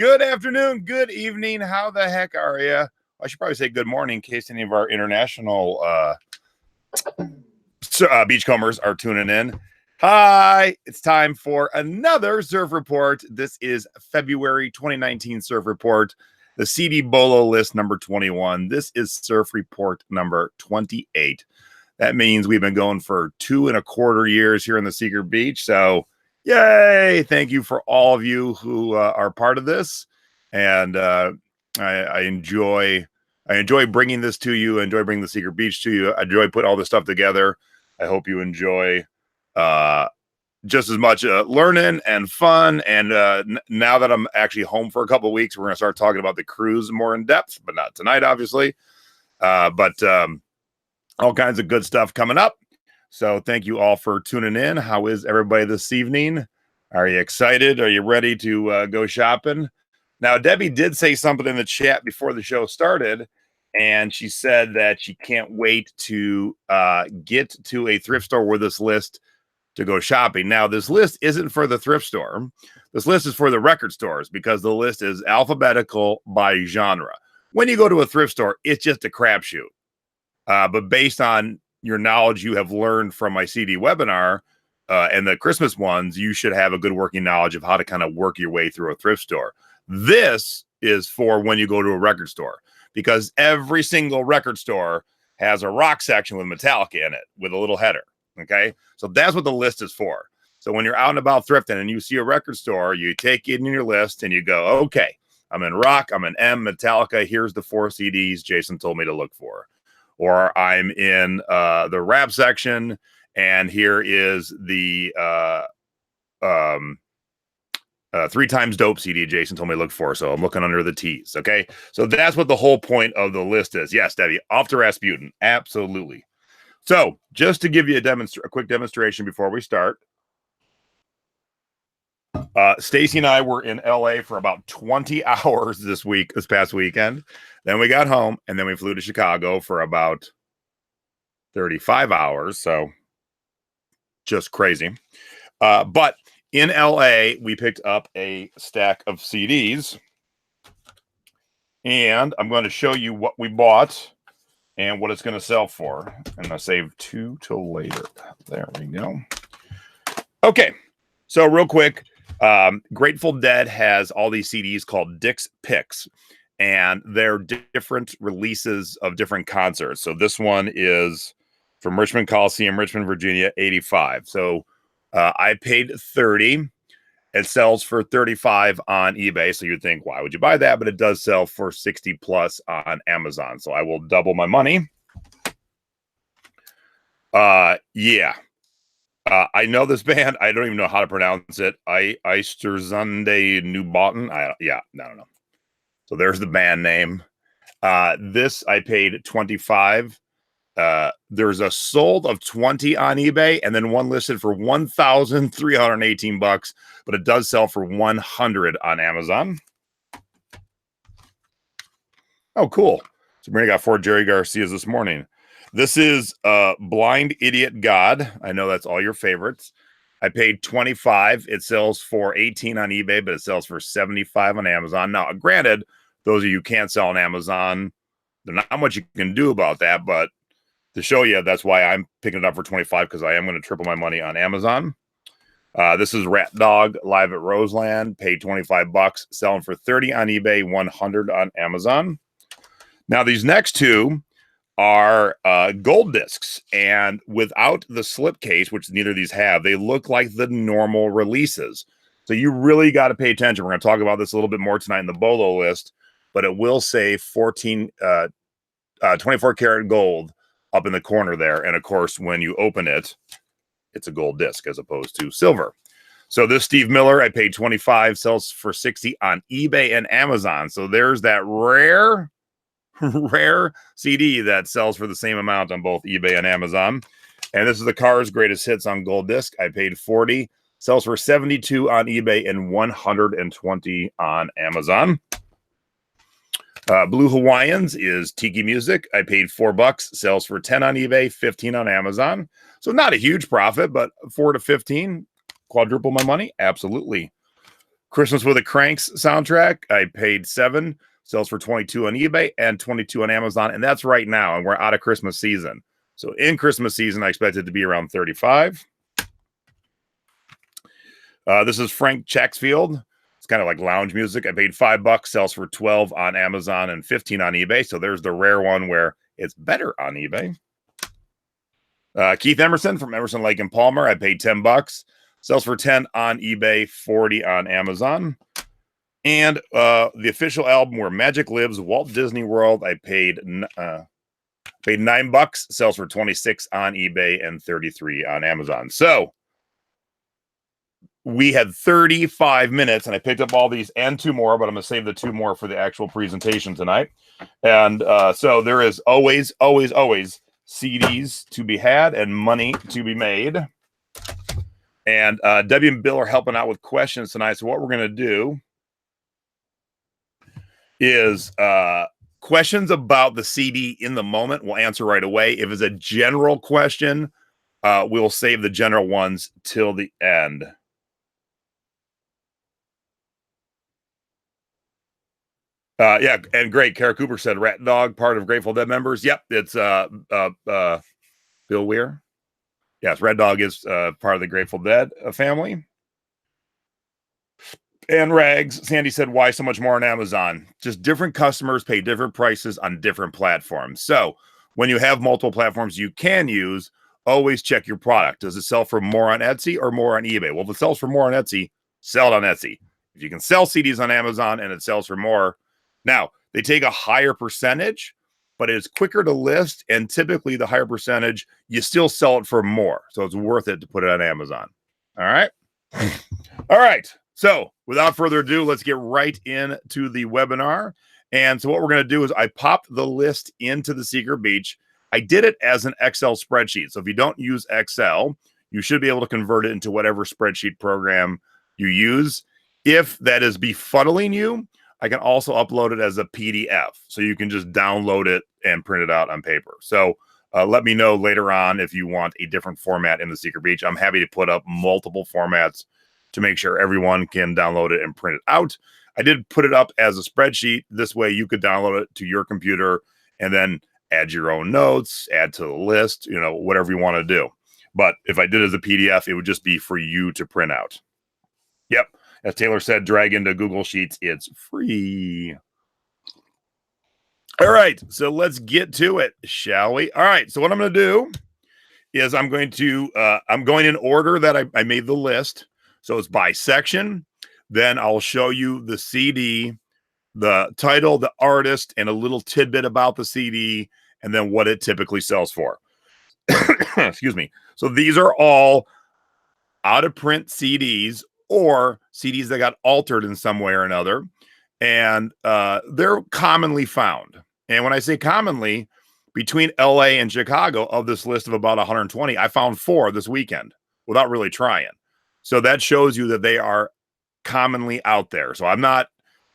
Good afternoon, good evening. How the heck are you? I should probably say good morning in case any of our international beachcombers are tuning in. Hi, it's time for another Surf Report. This is February 2019 Surf Report, the CD BOLO list number 21. This is Surf Report number 28. That means we've been going for 2.25 years here in the Secret Beach. So, yay! Thank you for all of you who are part of this, and I enjoy bringing this to you. I enjoy bringing the Secret Beach to you. I enjoy putting all this stuff together. I hope you enjoy just as much learning and fun. And now that I'm actually home for a couple of weeks, we're going to start talking about the cruise more in depth, but not tonight, obviously. But all kinds of good stuff coming up. So thank you all for tuning in. How is everybody this evening? Are you excited? Are you ready to go shopping? Now, Debbie did say something in the chat before the show started, and she said that she can't wait to get to a thrift store with this list to go shopping. Now, this list isn't for the thrift store. This list is for the record stores because the list is alphabetical by genre. When you go to a thrift store, it's just a crapshoot. But based on your knowledge you have learned from my CD webinar and the Christmas ones, you should have a good working knowledge of how to kind of work your way through a thrift store. This is for when you go to a record store, because every single record store has a rock section with Metallica in it with a little header. Okay, so that's what the list is for. So when you're out and about thrifting and you see a record store, you take it in your list and you go, okay, I'm in rock, I'm in M, Metallica, here's the 4 CDs Jason told me to look for. Or I'm in the rap section, and here is the 3 Times Dope CD Jason told me to look for. So I'm looking under the T's. Okay, so that's what the whole point of the list is. Yes, Debbie, off to Rasputin, absolutely. So just to give you a quick demonstration before we start, Stacy and I were in LA for about 20 hours this past weekend. Then we got home, and then we flew to Chicago for about 35 hours. So just crazy. But in LA, we picked up a stack of CDs, and I'm going to show you what we bought and what it's going to sell for. And I'll save 2 till later. There we go. Okay. So real quick, Grateful Dead has all these CDs called Dick's Picks, and they're different releases of different concerts. So this one is from Richmond Coliseum, Richmond, Virginia, 85. So I paid $30. It sells for $35 on eBay. So you'd think, why would you buy that? But it does sell for $60 plus on Amazon. So I will double my money. Yeah. I know this band. I don't even know how to pronounce it. Eisterzunde Newbotten. I don't know. So there's the band name. This I paid $25. There's a sold of 20 on eBay, and then one listed for $1,318, but it does sell for $100 on Amazon. Oh, cool. So Marina got 4 Jerry Garcias this morning. This is Blind Idiot God. I know that's all your favorites. I paid $25. It sells for $18 on eBay, but it sells for $75 on Amazon. Now, granted, those of you who can't sell on Amazon, there's not much you can do about that, but to show you, that's why I'm picking it up for $25, because I am going to triple my money on Amazon. This is Rat Dog live at Roseland. Paid $25, selling for $30 on eBay, $100 on Amazon. Now, these next two are gold discs, and without the slipcase, which neither of these have, they look like the normal releases. So you really got to pay attention. We're going to talk about this a little bit more tonight in the BOLO list, but it will say 24 karat gold up in the corner there. And of course, when you open it, it's a gold disc as opposed to silver. So this Steve Miller, I paid $25, sells for $60 on eBay and Amazon. So there's that rare CD that sells for the same amount on both eBay and Amazon. And this is the Cars Greatest Hits on gold disc. I paid $40, sells for $72 on eBay and $120 on Amazon. Blue Hawaiians is Tiki Music. I paid $4, sells for $10 on eBay, $15 on Amazon. So not a huge profit, but $4 to $15, quadruple my money. Absolutely. Christmas with a Cranks soundtrack, I paid $7, sells for $22 on eBay and $22 on Amazon, and that's right now, and we're out of Christmas season. So in Christmas season, I expect it to be around $35. This is Frank Chacksfield. It's kind of like lounge music. I paid $5, sells for $12 on Amazon and $15 on eBay. So there's the rare one where it's better on eBay. Keith Emerson from Emerson, Lake and Palmer. I paid $10, sells for $10 on eBay, $40 on Amazon. And the official album Where Magic Lives, Walt Disney World. I paid $9, sells for $26 on eBay and $33 on Amazon. So we had 35 minutes, and I picked up all these and 2 more, but I'm going to save the 2 more for the actual presentation tonight. And so there is always, always, always CDs to be had and money to be made. And Debbie and Bill are helping out with questions tonight. So what we're going to do is questions about the CD in the moment we'll answer right away. If it's a general question, we'll save the general ones till the end. Yeah, and great. Kara Cooper said Rat Dog, part of Grateful Dead members. Yep, it's Bill Weir. Yes, Red Dog is part of the Grateful Dead family. And Rags, Sandy said, why so much more on Amazon? Just different customers pay different prices on different platforms. So when you have multiple platforms you can use, always check your product. Does it sell for more on Etsy or more on eBay? Well, if it sells for more on Etsy, sell it on Etsy. If you can sell CDs on Amazon and it sells for more, now they take a higher percentage, but it's quicker to list, and typically the higher percentage, you still sell it for more. So it's worth it to put it on Amazon. All right. All right. So without further ado, let's get right into the webinar. And so what we're going to do is I popped the list into the Secret Beach. I did it as an Excel spreadsheet. So if you don't use Excel, you should be able to convert it into whatever spreadsheet program you use. If that is befuddling you, I can also upload it as a PDF. So you can just download it and print it out on paper. So let me know later on if you want a different format in the Secret Beach. I'm happy to put up multiple formats to make sure everyone can download it and print it out. I did put it up as a spreadsheet. This way you could download it to your computer and then add your own notes, add to the list, you know, whatever you want to do. But if I did it as a PDF, it would just be for you to print out. Yep. As Taylor said, drag into Google Sheets. It's free. All right. So let's get to it, shall we? All right. So what I'm going to do is I'm going in order that I made the list. So it's by section. Then I'll show you the CD, the title, the artist, and a little tidbit about the CD, and then what it typically sells for. Excuse me. So these are all out of print CDs or CDs that got altered in some way or another. And they're commonly found. And when I say commonly, between LA and Chicago, of this list of about 120, I found 4 this weekend without really trying. So that shows you that they are commonly out there. So I'm not,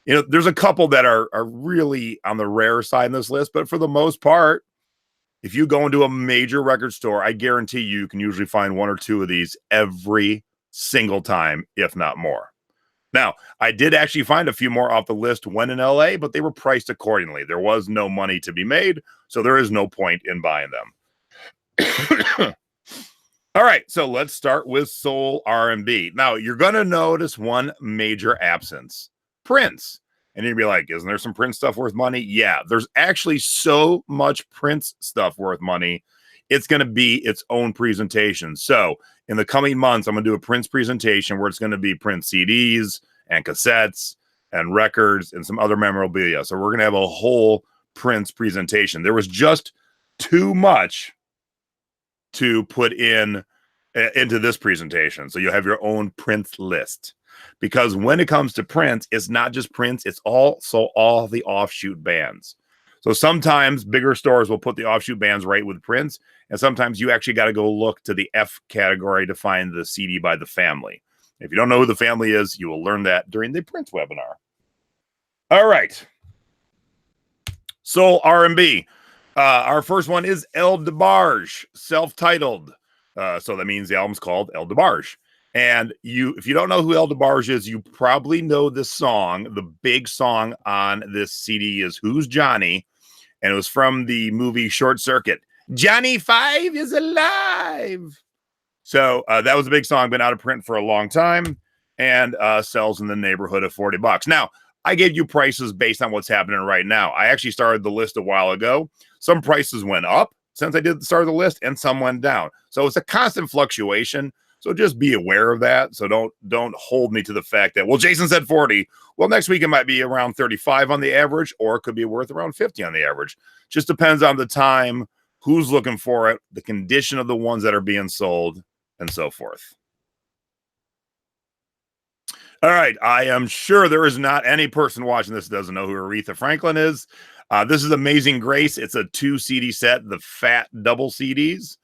you know, there's a couple that are really on the rare side in this list, but for the most part, if you go into a major record store, I guarantee you can usually find 1 or 2 of these every single time, if not more. Now, I did actually find a few more off the list when in LA, but they were priced accordingly. There was no money to be made, so there is no point in buying them. All right, so let's start with soul R&B. Now, you're going to notice one major absence, Prince. And you'll be like, isn't there some Prince stuff worth money? Yeah, there's actually so much Prince stuff worth money. It's going to be its own presentation. So in the coming months, I'm going to do a Prince presentation where it's going to be Prince CDs and cassettes and records and some other memorabilia. So we're going to have a whole Prince presentation. There was just too much to put into this presentation. So you'll have your own Prince list. Because when it comes to Prince, it's not just Prince, it's also all the offshoot bands. So sometimes bigger stores will put the offshoot bands right with Prince, and sometimes you actually got to go look to the F category to find the CD by the family. If you don't know who the family is, you will learn that during the Prince webinar. All right. Soul R&B. Our first one is El DeBarge, self-titled. So that means the album's called El DeBarge. And if you don't know who El DeBarge is, you probably know this song. The big song on this CD is Who's Johnny? And it was from the movie Short Circuit. Johnny Five is alive. So that was a big song, been out of print for a long time, and sells in the neighborhood of $40. Now, I gave you prices based on what's happening right now. I actually started the list a while ago. Some prices went up since I did start the list, and some went down. So it's a constant fluctuation. So just be aware of that. So don't hold me to the fact that, well, Jason said 40. Well, next week it might be around 35 on the average, or it could be worth around 50 on the average. Just depends on the time, who's looking for it, the condition of the ones that are being sold, and so forth. All right. I am sure there is not any person watching this that doesn't know who Aretha Franklin is. This is Amazing Grace. It's a 2 CD set, the fat double CDs,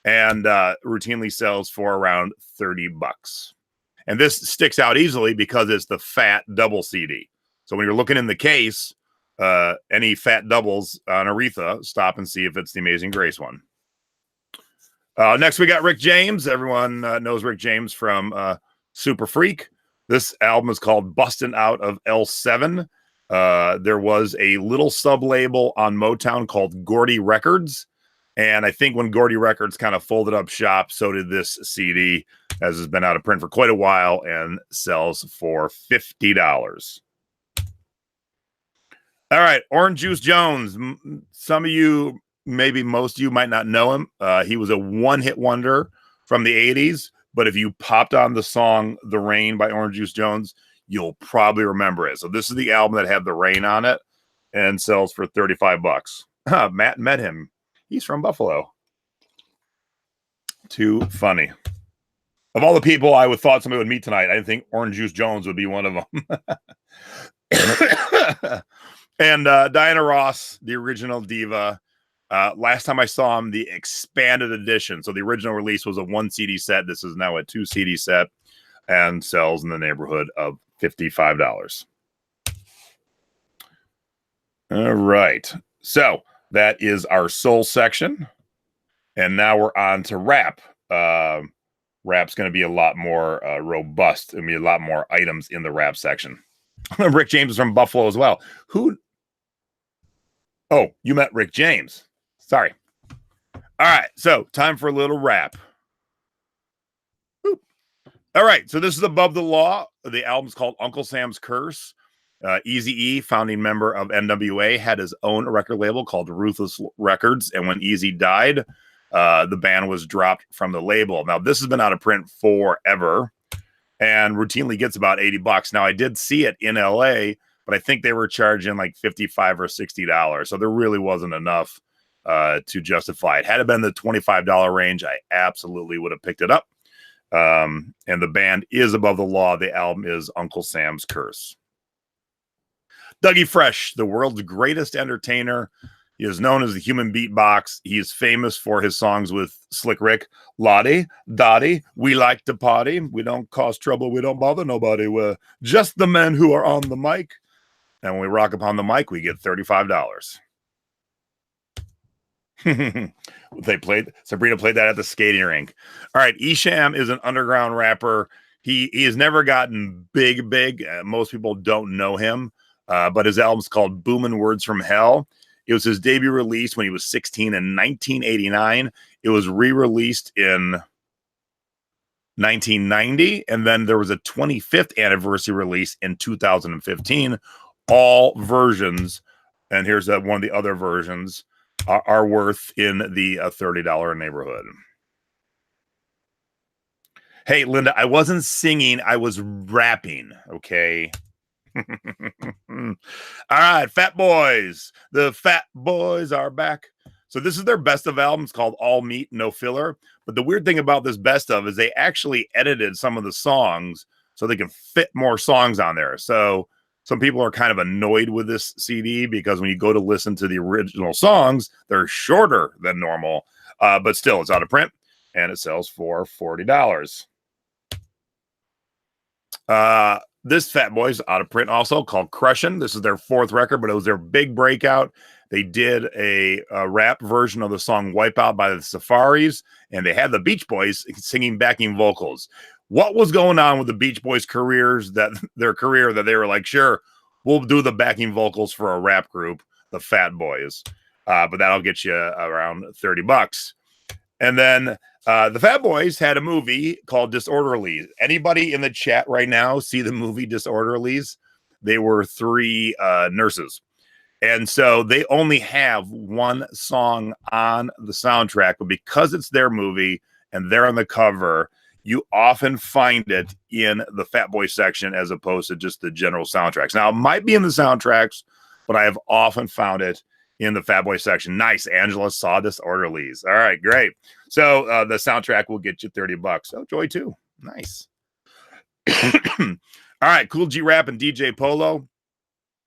and routinely sells for around $30. And this sticks out easily because it's the fat double CD. So when you're looking in the case, any fat doubles on Aretha, stop and see if it's the Amazing Grace one. Next, we got Rick James. Everyone knows Rick James from Super Freak. This album is called Bustin' Out of L7. There was a little sub-label on Motown called Gordy Records. And I think when Gordy Records kind of folded up shop, so did this CD, as has been out of print for quite a while and sells for $50. All right, Orange Juice Jones. Some of you, maybe most of you, might not know him. He was a one-hit wonder from the 80s, but if you popped on the song The Rain by Orange Juice Jones, you'll probably remember it. So this is the album that had The Rain on it and sells for $35. Matt met him. He's from Buffalo. Too funny. Of all the people I would thought somebody would meet tonight, I didn't think Orange Juice Jones would be one of them. And Diana Ross, the original diva. Last time I saw him, the expanded edition. So the original release was a 1 CD set. This is now a 2 CD set and sells in the neighborhood of $55. All right. So that is our soul section. And now we're on to rap. Rap's going to be a lot more robust. There'll be a lot more items in the rap section. Rick James is from Buffalo as well. Oh, you met Rick James. Sorry. All right. So time for a little rap. Boop. All right. So this is Above the Law. The album's called Uncle Sam's Curse. Eazy-E, founding member of NWA, had his own record label called Ruthless Records. And when Eazy died, the band was dropped from the label. Now, this has been out of print forever and routinely gets about $80. Now, I did see it in LA, but I think they were charging like $55 or $60. So there really wasn't enough to justify it. Had it been the $25 range, I absolutely would have picked it up. And the band is Above the Law. The album is Uncle Sam's Curse. Dougie Fresh, the world's greatest entertainer. He is known as the human beatbox. He is famous for his songs with Slick Rick. Lottie, Dottie, we like to party. We don't cause trouble. We don't bother nobody. We're just the men who are on the mic. And when we rock upon the mic, we get $35. Sabrina played that at the skating rink. All right, Esham is an underground rapper. He has never gotten big. Most people don't know him, but his album's called Boomin' Words from Hell. It was his debut release when he was 16 in 1989. It was re-released in 1990, and then there was a 25th anniversary release in 2015. All versions, and here's one of the other versions, are worth in the $30 neighborhood. Hey, Linda, I wasn't singing. I was rapping, okay? All right, Fat Boys. The Fat Boys are back. So this is their best of album. It's called All Meat, No Filler. But the weird thing about this best of is they actually edited some of the songs so they can fit more songs on there. So some people are kind of annoyed with this CD because when you go to listen to the original songs, they're shorter than normal. But still, it's out of print and it sells for $40. This Fat Boy's out of print also, called Crushin'. This is their 4th record, but it was their big breakout. They did a rap version of the song Wipeout by the Safaris, and they had the Beach Boys singing backing vocals. what was going on with the Beach Boys careers, that they were like, sure, we'll do the backing vocals for a rap group, the Fat Boys, but that'll get you around $30. And then the Fat Boys had a movie called Disorderlies. Anybody in the chat right now see the movie Disorderlies? They were three nurses. And so they only have one song on the soundtrack, but because it's their movie and they're on the cover, you often find it in the Fat Boy section as opposed to just the general soundtracks. Now, it might be in the soundtracks, but I have often found it in the Fat Boy section. Nice. Angela saw Disorderlies. All right, great. So the soundtrack will get you $30. Oh, Joy too. Nice. All right, Cool G Rap and DJ Polo.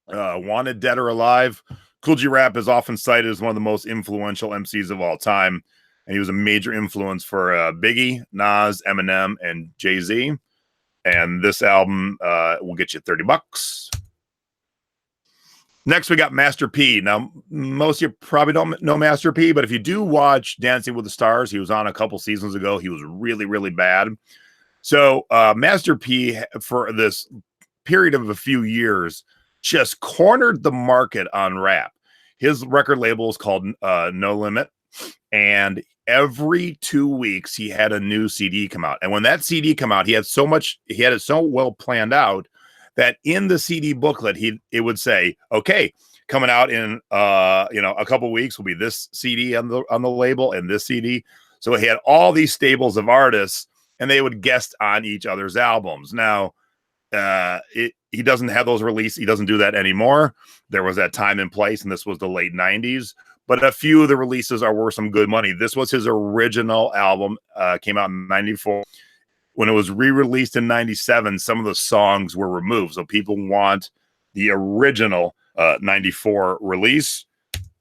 Wanted, Dead or Alive. Cool G Rap is often cited as one of the most influential MCs of all time, and he was a major influence for Biggie, Nas, Eminem, and Jay-Z. And this album will get you $30. Next, we got Master P. Now, most of you probably don't know Master P, but if you do watch Dancing with the Stars, he was on a couple seasons ago. He was really, really bad. So Master P, for this period of a few years, just cornered the market on rap. His record label is called No Limit, and every 2 weeks he had a new CD come out. And when that CD come out, he had it so well planned out that in the CD booklet it would say, okay, coming out in a couple weeks will be this CD on the label and this CD. So he had all these stables of artists, and they would guest on each other's albums. Now, he doesn't have those releases. He doesn't do that anymore. There was that time and place, and this was the late 90s. But a few of the releases are worth some good money. This was his original album, came out in 94. When it was re-released in 97, some of the songs were removed. So people want the original 94 release.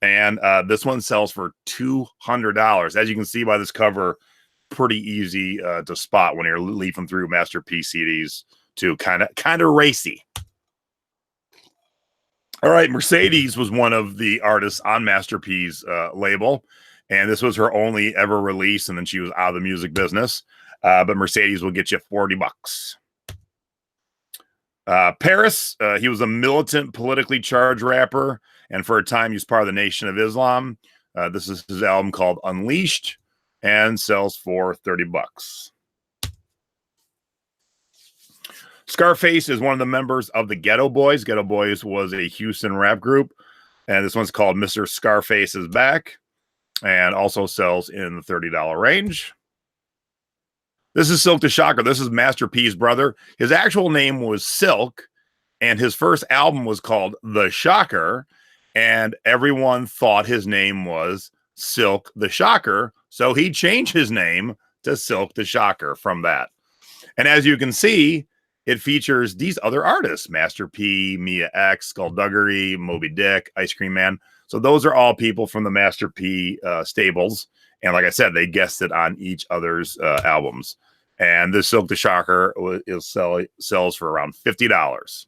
And this one sells for $200. As you can see by this cover, pretty easy to spot when you're leafing through Master P CDs. Too kind of racy. All right, Mercedes was one of the artists on Master P's label, and this was her only ever release, and then she was out of the music business. But Mercedes will get you $40. Paris, he was a militant, politically charged rapper, and for a time he was part of the Nation of Islam. This is his album called Unleashed, and sells for $30. Scarface is one of the members of the Ghetto Boys. Ghetto Boys was a Houston rap group, and this one's called Mr. Scarface is Back, and also sells in the $30 range. This is Silk the Shocker. This is Master P's brother. His actual name was Silk, and his first album was called The Shocker, and everyone thought his name was Silk the Shocker, so he changed his name to Silk the Shocker from that. And as you can see, it features these other artists: Master P, Mia X, Skullduggery, Moby Dick, Ice Cream Man. So those are all people from the Master P stables. And like I said, they guested on each other's albums. And this Silk the Shocker sells for around $50.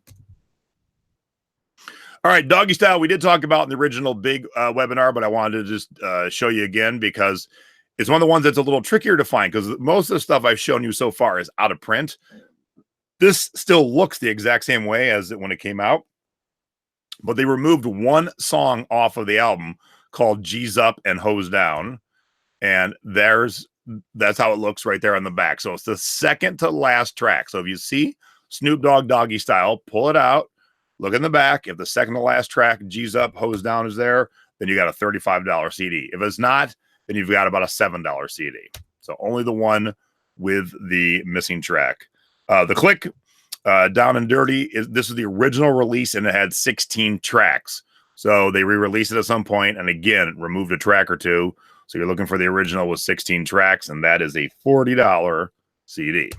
All right, Doggy Style, we did talk about in the original big webinar, but I wanted to just show you again because it's one of the ones that's a little trickier to find because most of the stuff I've shown you so far is out of print. This still looks the exact same way as when it came out, but they removed one song off of the album called G's Up and Hose Down, and that's how it looks right there on the back. So it's the second to last track. So if you see Snoop Dogg Doggy Style, pull it out, look in the back. If the second to last track, G's Up, Hose Down, is there, then you got a $35 CD. If it's not, then you've got about a $7 CD. So only the one with the missing track. The Click, Down and Dirty, this is the original release, and it had 16 tracks. So they re-released it at some point, and again, removed a track or two. So you're looking for the original with 16 tracks, and that is a $40 CD.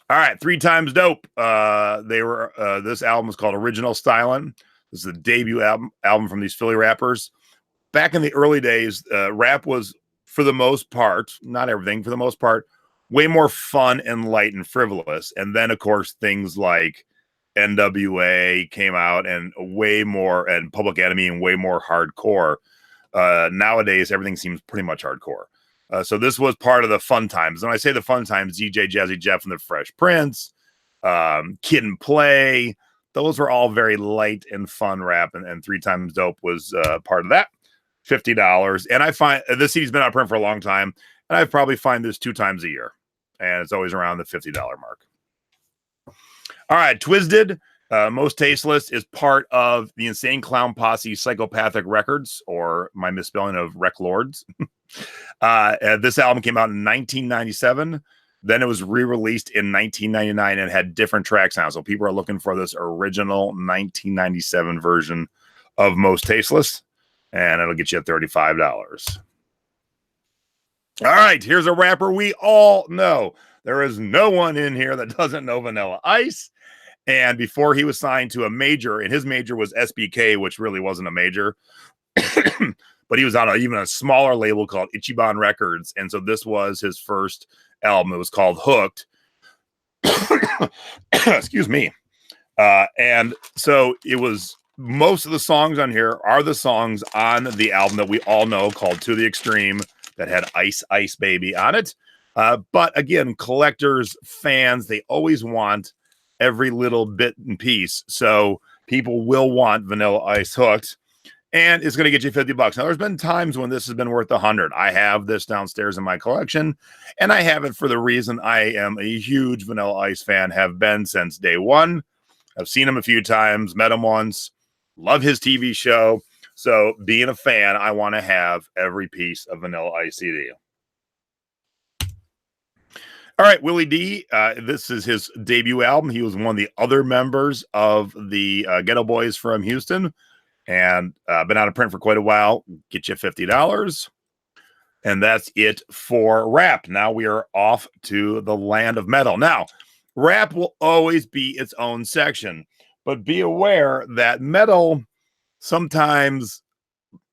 All right, 3 Times Dope. This album is called Original Stylin'. This is the debut album from these Philly rappers. Back in the early days, rap was, for the most part, not everything, for the most part, way more fun and light and frivolous. And then, of course, things like NWA came out and way more, and Public Enemy, and way more hardcore. Nowadays, everything seems pretty much hardcore. So this was part of the fun times. When I say the fun times, DJ Jazzy Jeff and the Fresh Prince, Kid and Play, those were all very light and fun rap. And 3 Times Dope was part of that. $50. And I find this CD's been out of print for a long time. And I probably find this 2 times a year. And it's always around the $50 mark. All right, Twisted. Most Tasteless is part of the Insane Clown Posse Psychopathic Records, or my misspelling of Rec Lords. This album came out in 1997. Then it was re-released in 1999 and had different tracks on. So people are looking for this original 1997 version of Most Tasteless, and it'll get you at $35. All right, here's a rapper we all know. There is no one in here that doesn't know Vanilla Ice. And before he was signed to a major, and his major was SBK, which really wasn't a major, but he was on even a smaller label called Ichiban Records. And so this was his first album. It was called Hooked. Excuse me. And so it was, most of the songs on here are the songs on the album that we all know called To the Extreme that had Ice Ice Baby on it. But again, collectors, fans, they always want every little bit and piece. So people will want Vanilla Ice Hooked, and it's going to get you $50. Now, there's been times when this has been worth $100. I have this downstairs in my collection, and I have it for the reason I am a huge Vanilla Ice fan, have been since day one. I've seen him a few times, met him once, love his TV show. So being a fan, I want to have every piece of Vanilla Ice CD. All right, Willie D. This is his debut album. He was one of the other members of the Ghetto Boys from Houston, and been out of print for quite a while. Get you $50. And that's it for rap. Now we are off to the land of metal. Now, rap will always be its own section, but be aware that metal, sometimes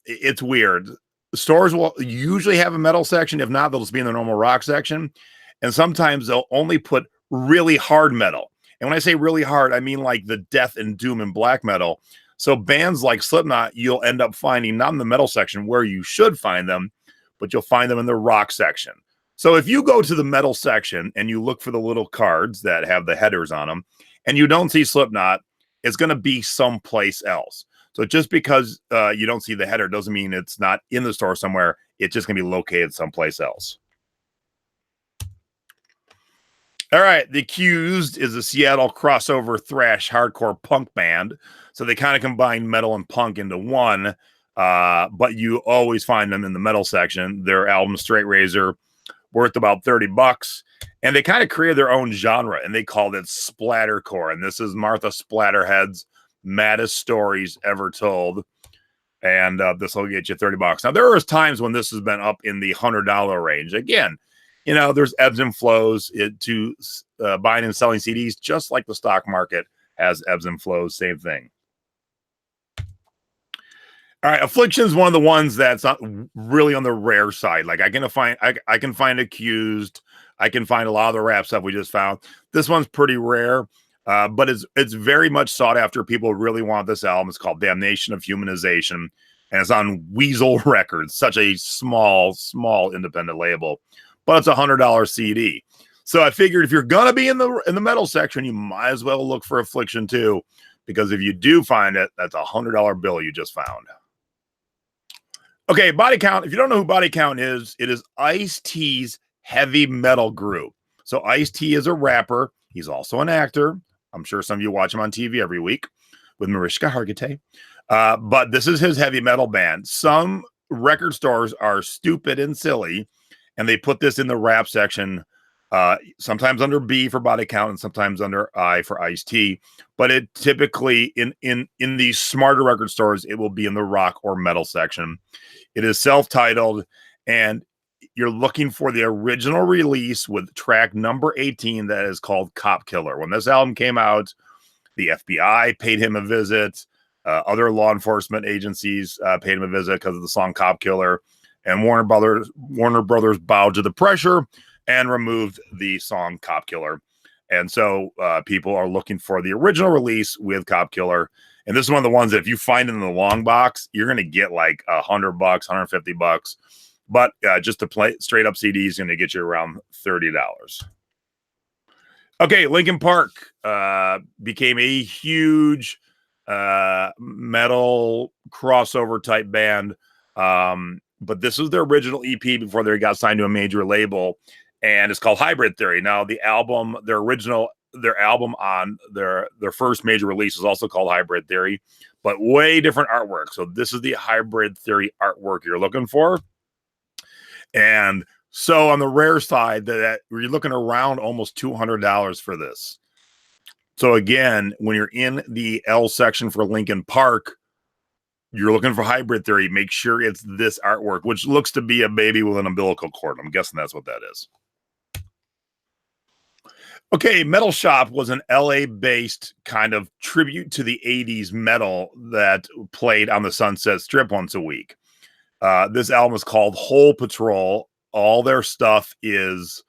it's weird. Stores will usually have a metal section. If not, they'll just be in the normal rock section. And sometimes they'll only put really hard metal. And when I say really hard, I mean like the death and doom and black metal. So bands like Slipknot, you'll end up finding not in the metal section where you should find them, but you'll find them in the rock section. So if you go to the metal section and you look for the little cards that have the headers on them and you don't see Slipknot, it's going to be someplace else. So just because you don't see the header doesn't mean it's not in the store somewhere. It's just going to be located someplace else. All right, The Accused is a Seattle crossover thrash hardcore punk band. So they kind of combine metal and punk into one, but you always find them in the metal section. Their album Straight Razor, worth about $30. And they kind of created their own genre, and they called it splattercore. And this is Martha Splatterhead's maddest stories ever told. And this will get you $30. Now, there are times when this has been up in the $100 range. Again, you know, there's ebbs and flows to buying and selling CDs, just like the stock market has ebbs and flows. Same thing. All right, Affliction is one of the ones that's not really on the rare side. Like I can find Accused. I can find a lot of the rap stuff we just found. This one's pretty rare, but it's very much sought after. People really want this album. It's called Damnation of Humanization, and it's on Weasel Records, such a small independent label. But it's a $100 CD. So I figured if you're gonna be in the metal section, you might as well look for Affliction too, because if you do find it, that's a $100 bill you just found. Okay, Body Count. If you don't know who Body Count is, it is Ice-T's heavy metal group. So Ice-T is a rapper. He's also an actor. I'm sure some of you watch him on TV every week with Mariska Hargitay. But this is his heavy metal band. Some record stores are stupid and silly, and they put this in the rap section, sometimes under B for Body Count and sometimes under I for Ice-T. But it typically, in these smarter record stores, it will be in the rock or metal section. It is self-titled, and you're looking for the original release with track number 18 that is called Cop Killer. When this album came out, the FBI paid him a visit. Other law enforcement agencies paid him a visit because of the song Cop Killer. And Warner Brothers bowed to the pressure and removed the song Cop Killer. And so people are looking for the original release with Cop Killer. And this is one of the ones that if you find it in the long box, you're going to get like $100, $150. But just to play straight up CD is going to get you around $30. Okay, Linkin Park became a huge metal crossover type band. But this was their original EP before they got signed to a major label, and it's called Hybrid Theory. Now, their album on their first major release is also called Hybrid Theory, but way different artwork. So this is the Hybrid Theory artwork you're looking for. And so on the rare side, that you're looking around almost $200 for this. So again, when you're in the L section for Linkin Park, you're looking for Hybrid Theory, make sure it's this artwork, which looks to be a baby with an umbilical cord. I'm guessing that's what that is. Okay, Metal Shop was an LA-based kind of tribute to the 80s metal that played on the Sunset Strip once a week. This album is called Hole Patrol. All their stuff is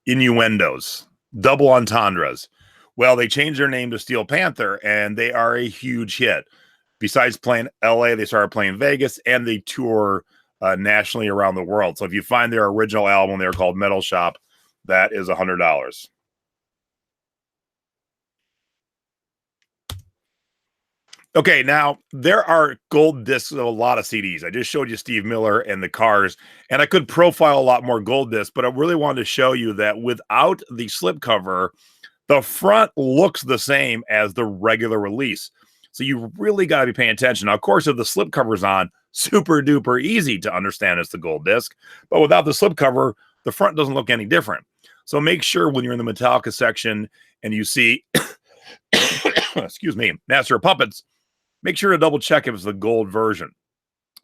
innuendos, double entendres. Well, they changed their name to Steel Panther, and they are a huge hit. Besides playing LA, they started playing Vegas, and they tour nationally around the world. So if you find their original album, they're called Metal Shop, that is $100. Okay, now there are gold discs of a lot of CDs. I just showed you Steve Miller and the Cars, and I could profile a lot more gold discs, but I really wanted to show you that without the slipcover, the front looks the same as the regular release. So you really got to be paying attention. Now, of course, if the slipcover's on, super duper easy to understand it's the gold disc, but without the slipcover, the front doesn't look any different. So make sure when you're in the Metallica section and you see, excuse me, Master of Puppets, make sure to double check if it's the gold version,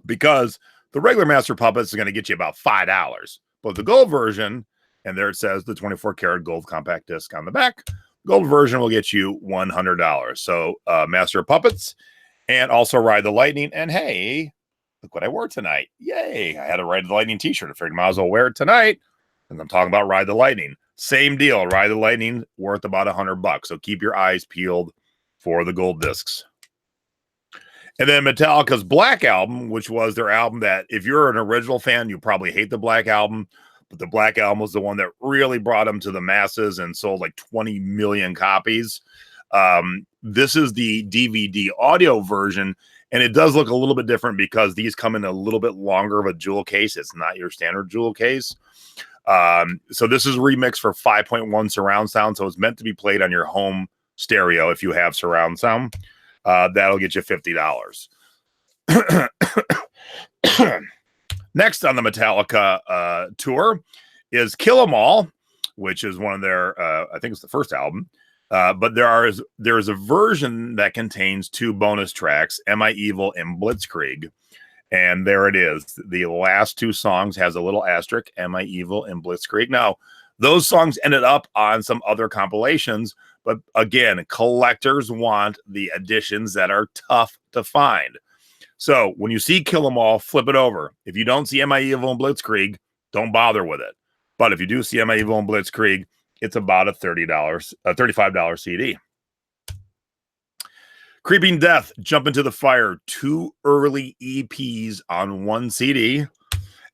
because the regular Master Puppets is going to get you about $5. But the gold version, and there it says the 24 karat gold compact disc on the back, gold version will get you $100. So Master of Puppets, and also Ride the Lightning. And hey, look what I wore tonight. Yay. I had a Ride the Lightning t-shirt. I figured I might as well wear it tonight. And I'm talking about Ride the Lightning. Same deal. Ride the Lightning worth about $100. So keep your eyes peeled for the gold discs. And then Metallica's Black Album, which was their album that, if you're an original fan, you probably hate the Black Album, but the Black Album was the one that really brought them to the masses and sold like 20 million copies. This is the DVD audio version, and it does look a little bit different because these come in a little bit longer of a jewel case. It's not your standard jewel case. So this is remixed for 5.1 surround sound, so it's meant to be played on your home stereo if you have surround sound. That'll get you $50. Next on the Metallica tour is Kill 'Em All, which is one of their, I think it's the first album. But there is a version that contains 2 bonus tracks, Am I Evil and Blitzkrieg. And there it is. The last 2 songs has a little asterisk, Am I Evil and Blitzkrieg. Now, those songs ended up on some other compilations, but again, collectors want the editions that are tough to find. So when you see Kill 'Em All, flip it over. If you don't see Am I Evil and Blitzkrieg, don't bother with it. But if you do see Am I Evil and Blitzkrieg, it's about a $35 CD. Creeping Death, Jump Into the Fire, 2 early EPs on 1 CD.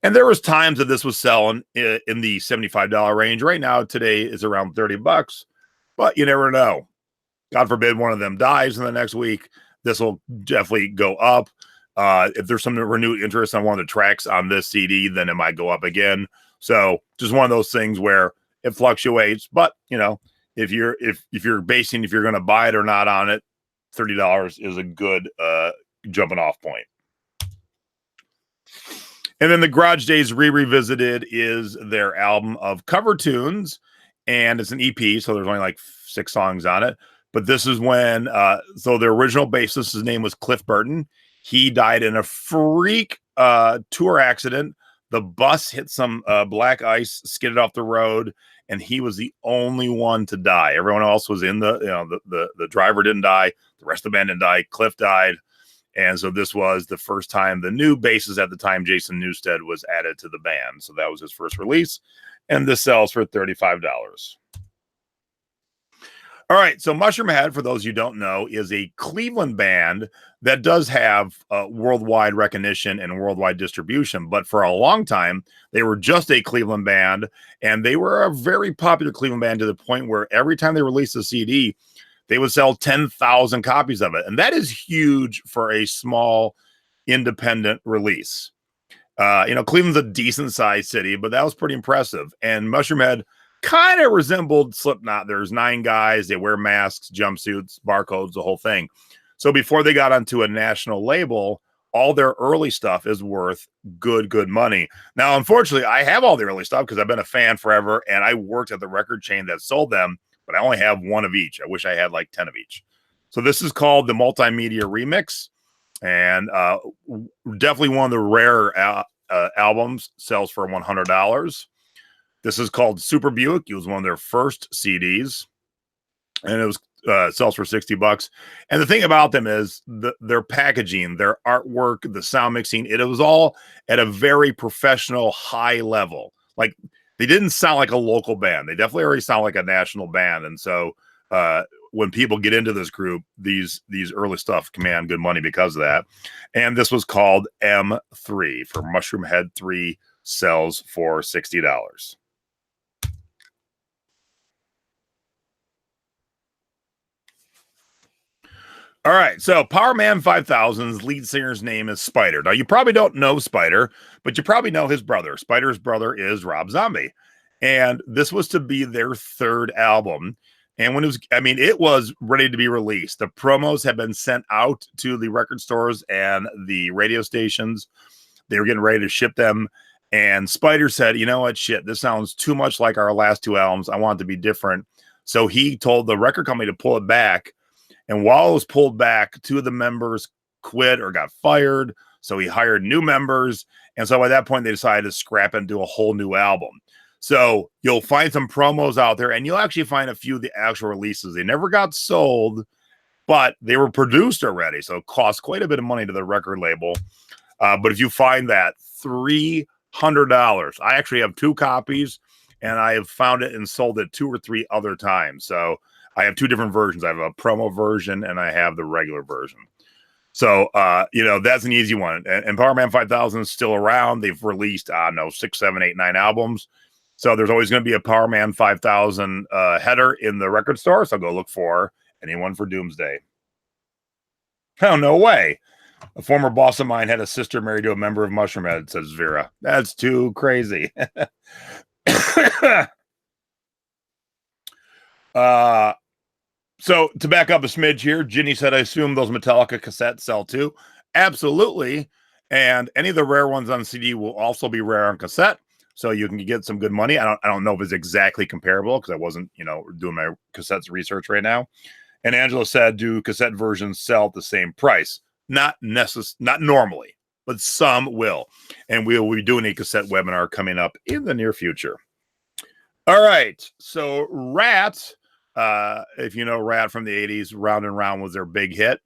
And there was times that this was selling in the $75 range. Right now, today is around $30, but you never know. God forbid one of them dies in the next week. This will definitely go up. If there's some renewed interest on one of the tracks on this CD, then it might go up again. So just one of those things where it fluctuates. But you know, if you're basing if you're going to buy it or not on it, $30 is a good jumping off point. And then the Garage Days Revisited is their album of cover tunes, and it's an EP, so there's only like 6 songs on it. But this is when, so their original bassist, his name was Cliff Burton. He died in a freak tour accident. The bus hit some black ice, skidded off the road, and he was the only one to die. Everyone else was in the driver didn't die. The rest of the band didn't die. Cliff died. And so this was the first time the new bassist at the time, Jason Newsted, was added to the band. So that was his first release. And this sells for $35. All right, so Mushroom Head, for those you don't know, is a Cleveland band that does have worldwide recognition and worldwide distribution. But for a long time, they were just a Cleveland band, and they were a very popular Cleveland band to the point where every time they released a CD, they would sell 10,000 copies of it. And that is huge for a small independent release. Cleveland's a decent sized city, but that was pretty impressive. And Mushroom Head kind of resembled Slipknot. There's 9 guys, they wear masks, jumpsuits, barcodes, the whole thing. So before they got onto a national label, all their early stuff is worth good money. Now, unfortunately, I have all the early stuff because I've been a fan forever, and I worked at the record chain that sold them, but I only have one of each. I wish I had like 10 of each. So this is called the Multimedia Remix, and definitely one of the rare albums, sells for $100. This is called Super Buick. It was one of their first CDs, and it was sells for $60. And the thing about them is their packaging, their artwork, the sound mixing, it was all at a very professional, high level. Like, they didn't sound like a local band. They definitely already sound like a national band. And so when people get into this group, these early stuff command good money because of that. And this was called M3 for Mushroom Head 3, sells for $60. All right, so Power Man 5000's lead singer's name is Spider. Now, you probably don't know Spider, but you probably know his brother. Spider's brother is Rob Zombie. And this was to be their 3rd album. And when it was ready to be released. The promos had been sent out to the record stores and the radio stations. They were getting ready to ship them. And Spider said, you know what, shit, this sounds too much like our last 2 albums. I want it to be different. So he told the record company to pull it back. And while it was pulled back, 2 of the members quit or got fired. So he hired new members. And so at that point, they decided to scrap and do a whole new album. So you'll find some promos out there, and you'll actually find a few of the actual releases. They never got sold, but they were produced already. So it cost quite a bit of money to the record label. But if you find that, $300. I actually have 2 copies, and I have found it and sold it 2 or 3 other times. So I have 2 different versions. I have a promo version and I have the regular version. So, that's an easy one. And Power Man 5000 is still around. They've released, 6, 7, 8, 9 albums. So there's always going to be a Power Man 5000 header in the record store. So go look for anyone for Doomsday. Oh, no way. A former boss of mine had a sister married to a member of Mushroom Head, says Vera. That's too crazy. So to back up a smidge here, Ginny said, I assume those Metallica cassettes sell too. Absolutely. And any of the rare ones on CD will also be rare on cassette. So you can get some good money. I don't know if it's exactly comparable because I wasn't, doing my cassettes research right now. And Angela said, do cassette versions sell at the same price? Not normally, but some will. And we will be doing a cassette webinar coming up in the near future. All right. So Rat, if you know Rat from the 80s, Round and Round was their big hit.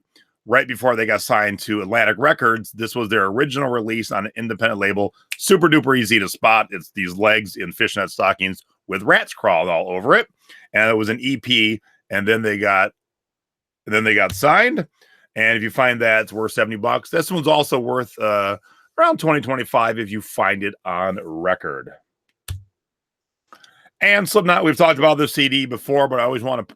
Right before they got signed to Atlantic Records, this was their original release on an independent label. Super duper easy to spot. It's these legs in fishnet stockings with rats crawled all over it. And it was an EP. And then they got signed. And if you find that, it's worth $70. This one's also worth around $20-25 if you find it on record. And Slipknot, we've talked about this CD before, but I always want to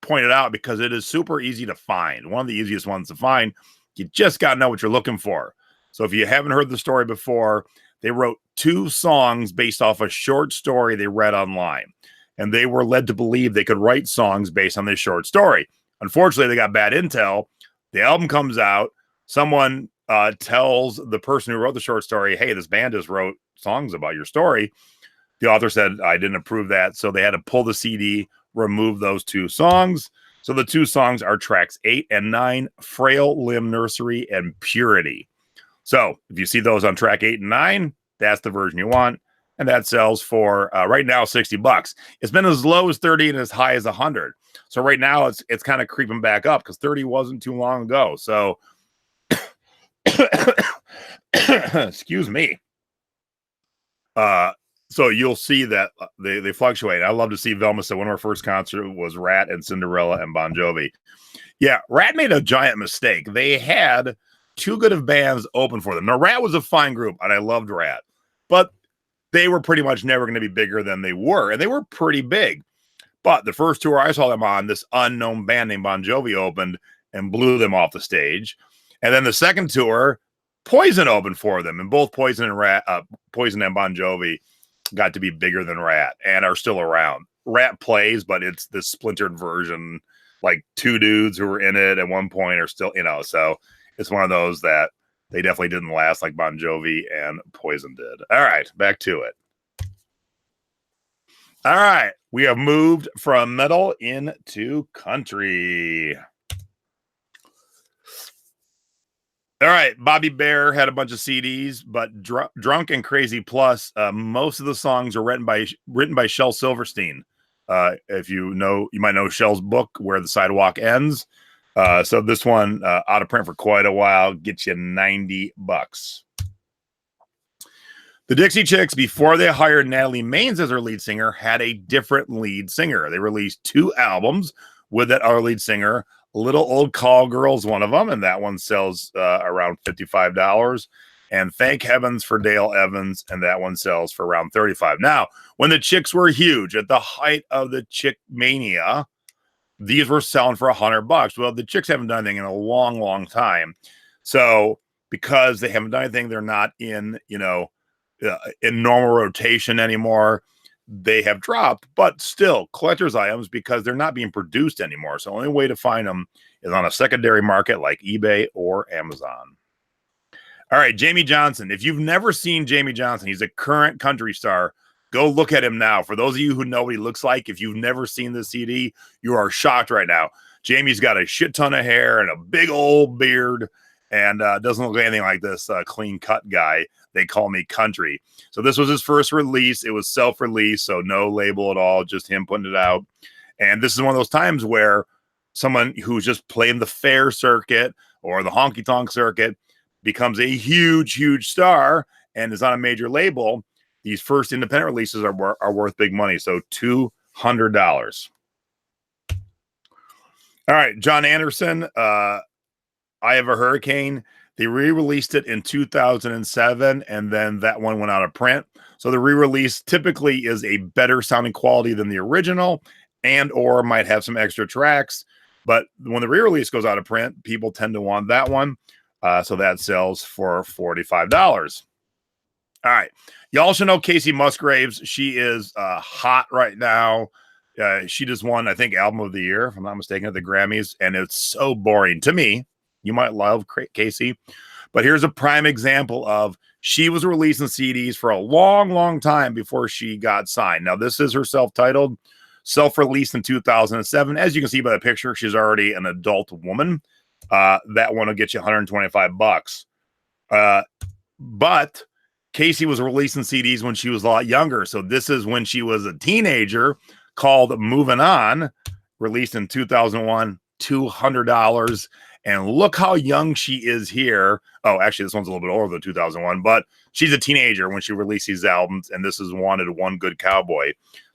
point it out because it is super easy to find. One of the easiest ones to find. You just got to know what you're looking for. So if you haven't heard the story before, they wrote 2 songs based off a short story they read online. And they were led to believe they could write songs based on this short story. Unfortunately, they got bad intel. The album comes out. Someone tells the person who wrote the short story, hey, this band just wrote songs about your story. The author said, I didn't approve that. So they had to pull the CD, remove those 2 songs. So the 2 songs are tracks 8 and 9, Frail Limb Nursery and Purity. So if you see those on track 8 and 9, that's the version you want. And that sells for right now $60. It's been as low as 30 and as high as 100. So right now it's kind of creeping back up because 30 wasn't too long ago. So excuse me. So you'll see that they fluctuate. I love to see Velma said one of our first concerts was Rat and Cinderella and Bon Jovi. Yeah, Rat made a giant mistake. They had too good of bands open for them. Now, Rat was a fine group, and I loved Rat, but they were pretty much never going to be bigger than they were, and they were pretty big. But the first tour I saw them on, this unknown band named Bon Jovi opened and blew them off the stage. And then the second tour, Poison opened for them, and both Poison and Bon Jovi got to be bigger than Rat and are still around. Rat plays, but it's this splintered version. Like two dudes who were in it at one point are still, so it's one of those that they definitely didn't last like Bon Jovi and Poison did. All right, back to it. All right, we have moved from metal into country. All right, Bobby Bear had a bunch of CDs, but Drunk and Crazy Plus, most of the songs are written by Shel Silverstein. If you might know Shell's book, Where the Sidewalk Ends. So this one, out of print for quite a while, gets you $90. The Dixie Chicks, before they hired Natalie Maines as their lead singer, had a different lead singer. They released 2 albums with that other lead singer. Little Old Call Girl's one of them, and that one sells around $55. And Thank Heavens for Dale Evans, and that one sells for around $35. Now, when the Chicks were huge, at the height of the Chick Mania, these were selling for $100. Well, the Chicks haven't done anything in a long, long time. So because they haven't done anything, they're not in normal rotation anymore. They have dropped, but still collector's items because they're not being produced anymore. So the only way to find them is on a secondary market like eBay or Amazon. All right, Jamie Johnson. If you've never seen Jamie Johnson, he's a current country star. Go look at him now. For those of you who know what he looks like, if you've never seen this CD, you are shocked right now. Jamie's got a shit ton of hair and a big old beard and doesn't look anything like this clean cut guy. They call me country. So this was his first release. It was self-release, so no label at all, just him putting it out. And this is one of those times where someone who's just playing the fair circuit or the honky-tonk circuit becomes a huge, huge star and is on a major label. These first independent releases are worth big money. So $200. All right, John Anderson, I Have a Hurricane. They re-released it in 2007, and then that one went out of print. So the re-release typically is a better sounding quality than the original and or might have some extra tracks. But when the re-release goes out of print, people tend to want that one. So that sells for $45. All right. Y'all should know Casey Musgraves. She is hot right now. She just won, I think, Album of the Year, if I'm not mistaken, at the Grammys. And it's so boring to me. You might love Casey. But here's a prime example of she was releasing CDs for a long, long time before she got signed. Now, this is her self-titled, self-released in 2007. As you can see by the picture, she's already an adult woman. That one will get you $125. But Casey was releasing CDs when she was a lot younger. So this is when she was a teenager, called Moving On, released in 2001, $200. And look how young she is here. Oh, actually, this one's a little bit older than 2001, but she's a teenager when she released these albums. And this is Wanted One Good Cowboy,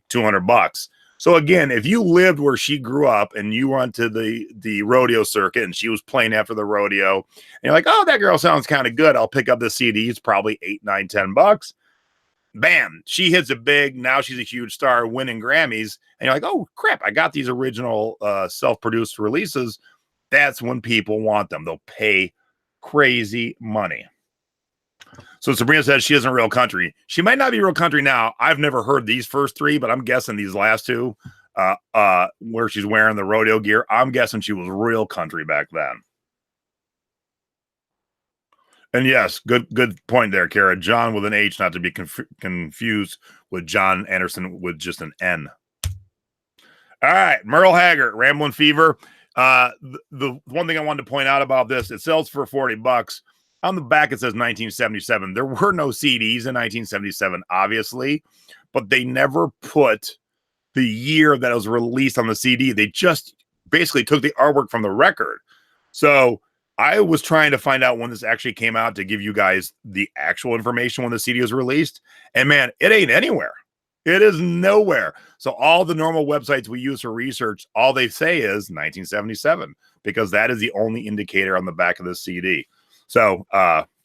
$200. So again, if you lived where she grew up and you went to the rodeo circuit and she was playing after the rodeo, and you're like, oh, that girl sounds kind of good. I'll pick up the CD. It's probably $8, $9, $10. Bam, she hits it big. Now she's a huge star, winning Grammys. And you're like, oh, crap, I got these original self-produced releases. That's when people want them. They'll pay crazy money. So Sabrina says she isn't real country. She might not be real country now. I've never heard these first 3, but I'm guessing these last 2, where she's wearing the rodeo gear, I'm guessing she was real country back then. And yes, good point there, Kara. John with an H, not to be confused with John Anderson with just an N. All right, Merle Haggard, Ramblin' Fever. The one thing I wanted to point out about this, it sells for $40. On the back, it says 1977. There were no CDs in 1977, obviously, but they never put the year that it was released on the CD. They just basically took the artwork from the record. So I was trying to find out when this actually came out to give you guys the actual information when the CD was released. And man, it ain't anywhere. It is nowhere. So all the normal websites we use for research, all they say is 1977, because that is the only indicator on the back of the CD. So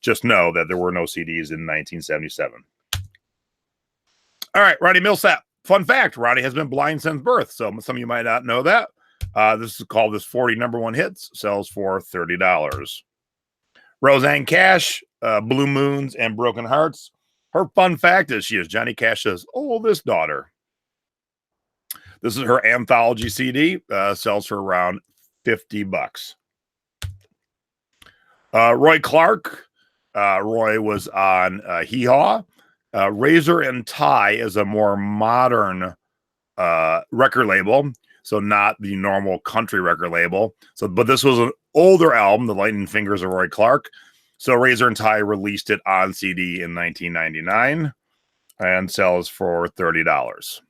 just know that there were no CDs in 1977. All right, Ronnie Millsap. Fun fact, Ronnie has been blind since birth. So some of you might not know that. This is called this 40 number one hits, sells for $30. Roseanne Cash, Blue Moons and Broken Hearts. Her fun fact is she is Johnny Cash's oldest daughter. This is her anthology CD, sells for around $50. Roy Clark. Roy was on Hee Haw. Razor and Tie is a more modern record label, so not the normal country record label. So, but this was an older album, The Lightning Fingers of Roy Clark. So Razor and Tie released it on CD in 1999 and sells for $30.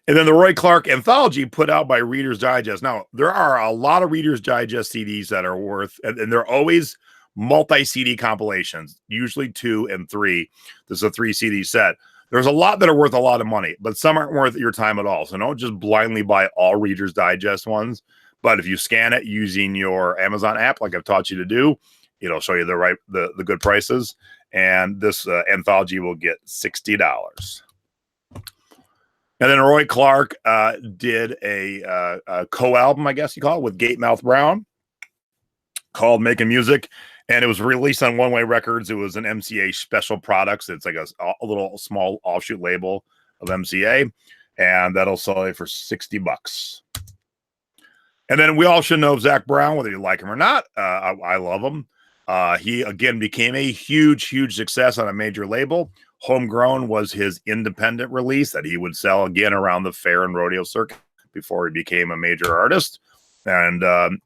And then the Roy Clark anthology put out by Reader's Digest. Now, there are a lot of Reader's Digest CDs that are worth, and they're always multi-CD compilations, usually 2 and 3. This is a 3 CD set. There's a lot that are worth a lot of money, but some aren't worth your time at all. So don't just blindly buy all Reader's Digest ones. But if you scan it using your Amazon app, like I've taught you to do, it'll show you the good prices. And this anthology will get $60. And then Roy Clark did a co-album, I guess you call it, with Gatemouth Brown called Making Music. And it was released on One Way Records. It was an MCA special products. It's like a little small offshoot label of MCA. And that'll sell it for $60. And then we all should know Zach Brown, whether you like him or not. I love him. He, again, became a huge success on a major label. Homegrown was his independent release that he would sell again around the fair and rodeo circuit before he became a major artist. And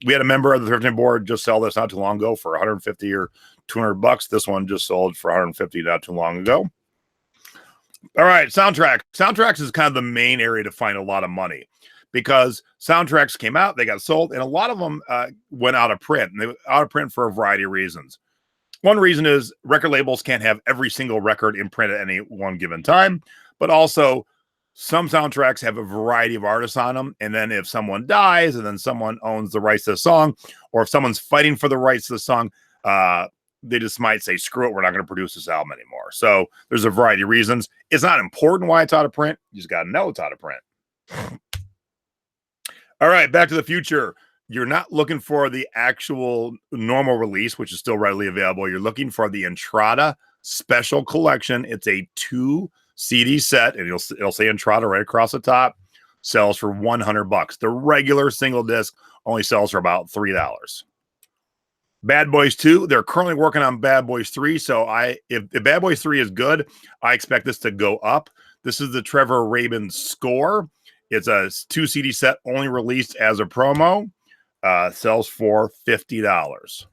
we had a member of the Thrifting Board just sell this not too long ago for $150 or $200. This one just sold for $150 not too long ago. All right, soundtrack. Soundtracks is kind of the main area to find a lot of money, because soundtracks came out, they got sold, and a lot of them went out of print. And they went out of print for a variety of reasons. One reason is record labels can't have every single record in print at any one given time, but also some soundtracks have a variety of artists on them. And then if someone dies and then someone owns the rights to the song, or if someone's fighting for the rights to the song, they just might say, screw it, we're not going to produce this album anymore. So there's a variety of reasons. It's not important why it's out of print. You just got to know it's out of print. All right, Back to the Future. You're not looking for the actual normal release, which is still readily available. You're looking for the Entrada Special Collection. It's a 2 CD set, and it'll say Entrada right across the top. Sells for $100. The regular single disc only sells for about $3. Bad Boys 2. They're currently working on Bad Boys 3. So if Bad Boys 3 is good, I expect this to go up. This is the Trevor Rabin score. It's a 2 CD set only released as a promo. Sells for $50.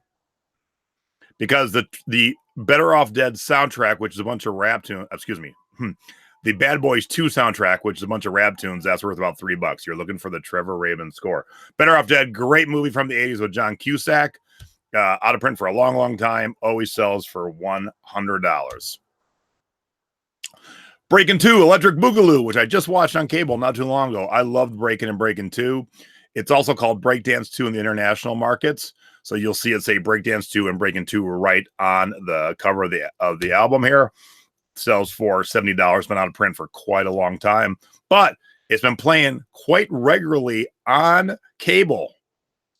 Because the Better Off Dead soundtrack, which is a bunch of rap tunes, the Bad Boys 2 soundtrack, which is a bunch of rap tunes, that's worth about $3. You're looking for the Trevor Rabin score. Better Off Dead, great movie from the 80s with John Cusack. Out of print for a long time. Always sells for $100. Breakin' 2, Electric Boogaloo, which I just watched on cable not too long ago. I loved Breakin' and Breakin' 2. It's also called Breakdance 2 in the international markets. So you'll see it say Breakdance 2 and Breakin' 2 right on the cover of the album here. Sells for $70, been out of print for quite a long time. But it's been playing quite regularly on cable,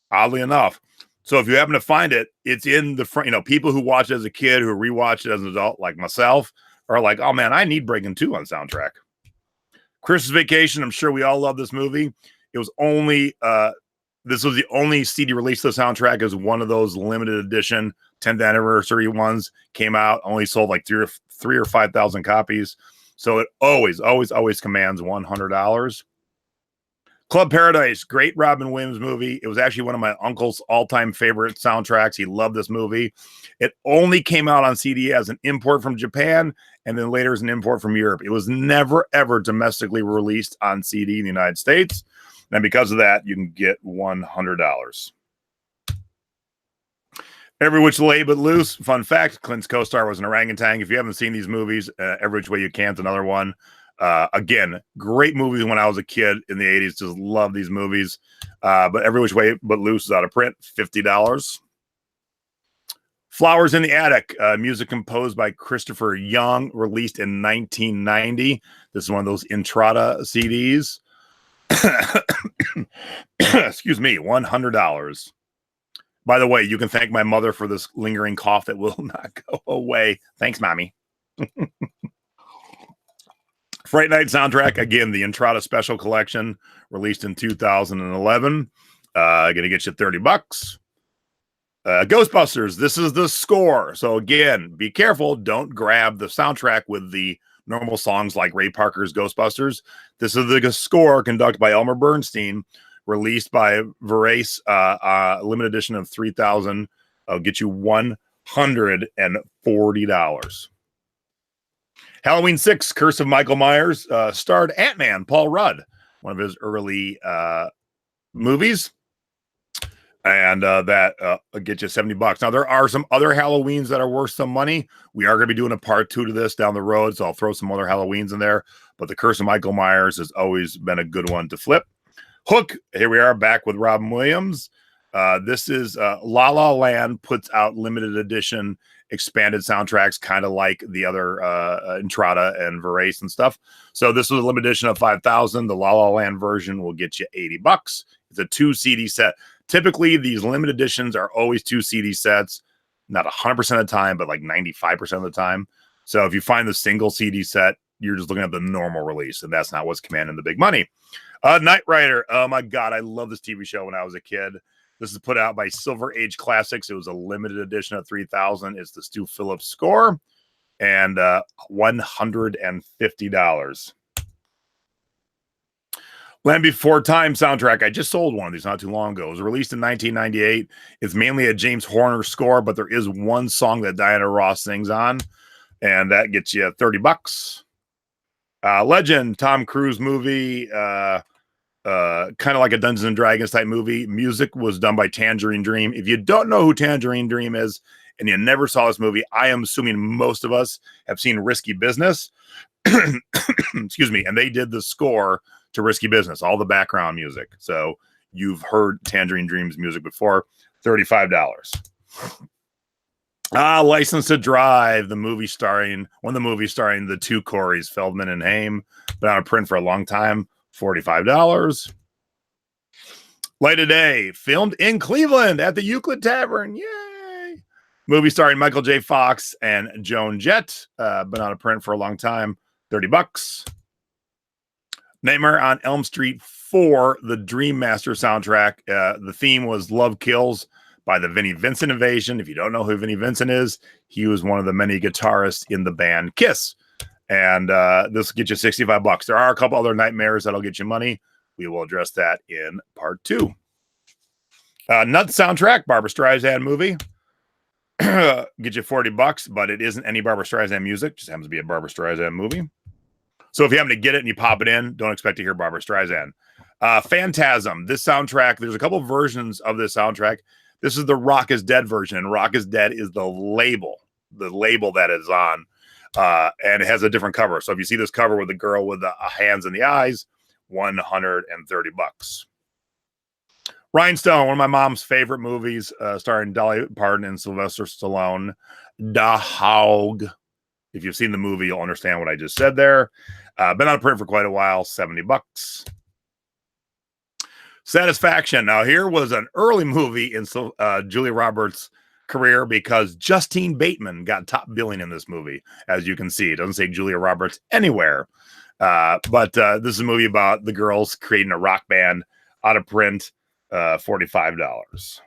oddly enough. So if you happen to find it, it's in the front. People who watch it as a kid, who rewatch it as an adult, like myself, are like, oh man, I need Breakin' 2 on soundtrack. Christmas Vacation, I'm sure we all love this movie. It was only, this was the only CD release of the soundtrack as one of those limited edition 10th anniversary ones. Came out, only sold like 3 or 5,000 copies. So it always commands $100. Club Paradise, great Robin Williams movie. It was actually one of my uncle's all-time favorite soundtracks. He loved this movie. It only came out on CD as an import from Japan, and then later as an import from Europe. It was never, ever domestically released on CD in the United States. And because of that, you can get $100. Every Which Way But Loose. Fun fact: Clint's co-star was an orangutan. If you haven't seen these movies, Every Which Way You Can't, another one. Again, great movies when I was a kid in the 80s. Just love these movies. But Every Which Way But Loose is out of print. $50. Flowers in the Attic, music composed by Christopher Young, released in 1990. This is one of those Entrada CDs. Excuse me, $100. By the way, you can thank my mother for this lingering cough that will not go away. Thanks, Mommy. Fright Night soundtrack, again, the Entrada Special Collection, released in 2011. Going to get you $30. Ghostbusters, this is the score. So again, be careful. Don't grab the soundtrack with the normal songs like Ray Parker's Ghostbusters. This is the score conducted by Elmer Bernstein, released by Verace, limited edition of 3,000. I'll get you $140. Halloween 6, Curse of Michael Myers, starred Ant-Man, Paul Rudd, one of his early movies. And that will get you $70. Now, there are some other Halloweens that are worth some money. We are going to be doing a part 2 to this down the road, so I'll throw some other Halloweens in there. But the Curse of Michael Myers has always been a good one to flip. Hook, here we are back with Robin Williams. This is La La Land puts out limited edition expanded soundtracks, kind of like the other Entrada and Verace and stuff. So this was a limited edition of 5,000. The La La Land version will get you $80. It's a 2 CD set. Typically, these limited editions are always 2 CD sets, not 100% of the time, but like 95% of the time. So if you find the single CD set, you're just looking at the normal release, and that's not what's commanding the big money. Knight Rider. Oh my God, I love this TV show when I was a kid. This is put out by Silver Age Classics. It was a limited edition of 3,000. It's the Stu Phillips score, and $150. Land Before Time soundtrack. I just sold one of these not too long ago. It was released in 1998. It's mainly a James Horner score, but there is one song that Diana Ross sings on, and that gets you $30. Legend, Tom Cruise movie, kind of like a Dungeons and Dragons type movie. Music was done by Tangerine Dream. If you don't know who Tangerine Dream is and you never saw this movie, I am assuming most of us have seen Risky Business. Excuse me. And they did the score to Risky Business, all the background music. So you've heard Tangerine Dream's music before. $35. License to Drive, the movie starring the two Coreys, Feldman and Haim. Been out of print for a long time. $45. Light of Day, filmed in Cleveland at the Euclid Tavern. Yay! Movie starring Michael J. Fox and Joan Jett. Been out of print for a long time. $30. Nightmare on Elm Street 4, the Dream Master soundtrack. The theme was Love Kills by the Vinnie Vincent Invasion. If you don't know who Vinnie Vincent is, he was one of the many guitarists in the band Kiss. And this will get you $65. There are a couple other nightmares that'll get you money. We will address that in part 2. Nuts soundtrack, Barbra Streisand movie. Get you $40, but it isn't any Barbra Streisand music. Just happens to be a Barbra Streisand movie. So if you happen to get it and you pop it in, don't expect to hear Barbra Streisand. Phantasm, this soundtrack, there's a couple versions of this soundtrack. This is the Rock is Dead version, and Rock is Dead is the label that is on, and it has a different cover. So if you see this cover with the girl with the hands in the eyes, $130. Rhinestone, one of my mom's favorite movies, starring Dolly Parton and Sylvester Stallone. Da Haug. If you've seen the movie, you'll understand what I just said there. Been out of print for quite a while, $70. Satisfaction. Now, here was an early movie in Julia Roberts' career because Justine Bateman got top billing in this movie. As you can see, it doesn't say Julia Roberts anywhere. But this is a movie about the girls creating a rock band, out of print, $45.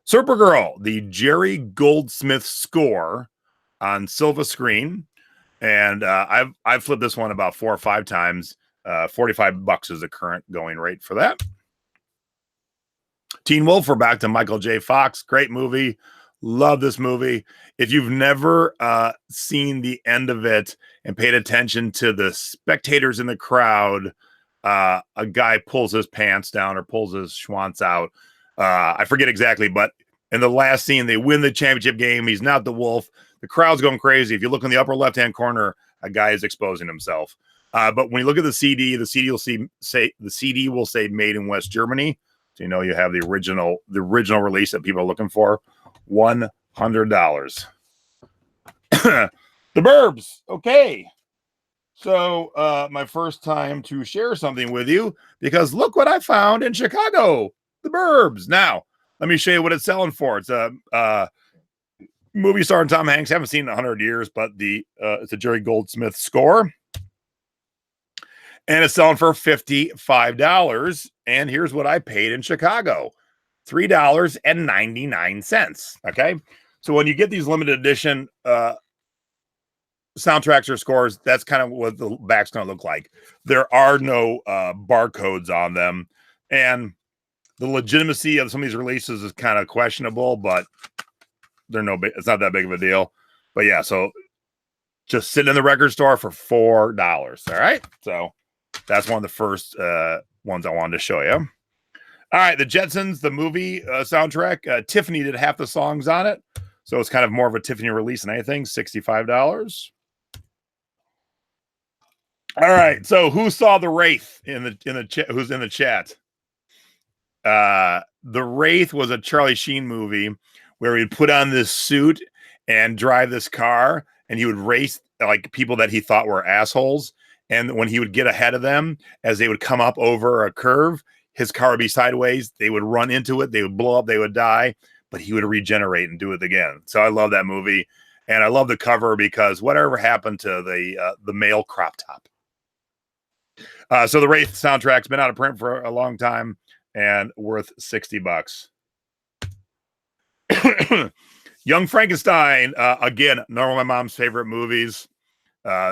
Supergirl, the Jerry Goldsmith score on Silva Screen. And I've flipped this one about 4 or 5 times. $45 is the current going rate for that. Teen Wolf, we're back to Michael J. Fox. Great movie. Love this movie. If you've never seen the end of it and paid attention to the spectators in the crowd, a guy pulls his pants down or pulls his schwanz out. I forget exactly, but In the last scene, they win the championship game. He's not the wolf. The crowd's going crazy. If you look in the upper left-hand corner, a guy is exposing himself. But when you look at the CD will say made in West Germany. So you know you have the original release that people are looking for. $100. The Burbs. Okay. So my first time to share something with you, because look what I found in Chicago. The Burbs. Now, let me show you what it's selling for. It's a movie starring Tom Hanks. Haven't seen it in 100 years, but it's a Jerry Goldsmith score. And it's selling for $55. And here's what I paid in Chicago. $3.99. Okay. So when you get these limited edition soundtracks or scores, that's kind of what the back's going to look like. There are no barcodes on them. And the legitimacy of some of these releases is kind of questionable, but it's not that big of a deal. But yeah, so just sitting in the record store for $4. All right. So that's one of the first ones I wanted to show you. All right. The Jetsons, the movie soundtrack. Tiffany did half the songs on it. So it's kind of more of a Tiffany release than anything. $65. All right. So who saw The Wraith in the chat? Who's in the chat? The Wraith was a Charlie Sheen movie where he'd put on this suit and drive this car, and he would race like people that he thought were assholes. And when he would get ahead of them, as they would come up over a curve, his car would be sideways. They would run into it. They would blow up. They would die, but he would regenerate and do it again. So I love that movie. And I love the cover because whatever happened to the male crop top. So the Wraith soundtrack's been out of print for a long time and worth $60. Young Frankenstein, again, one of my mom's favorite movies.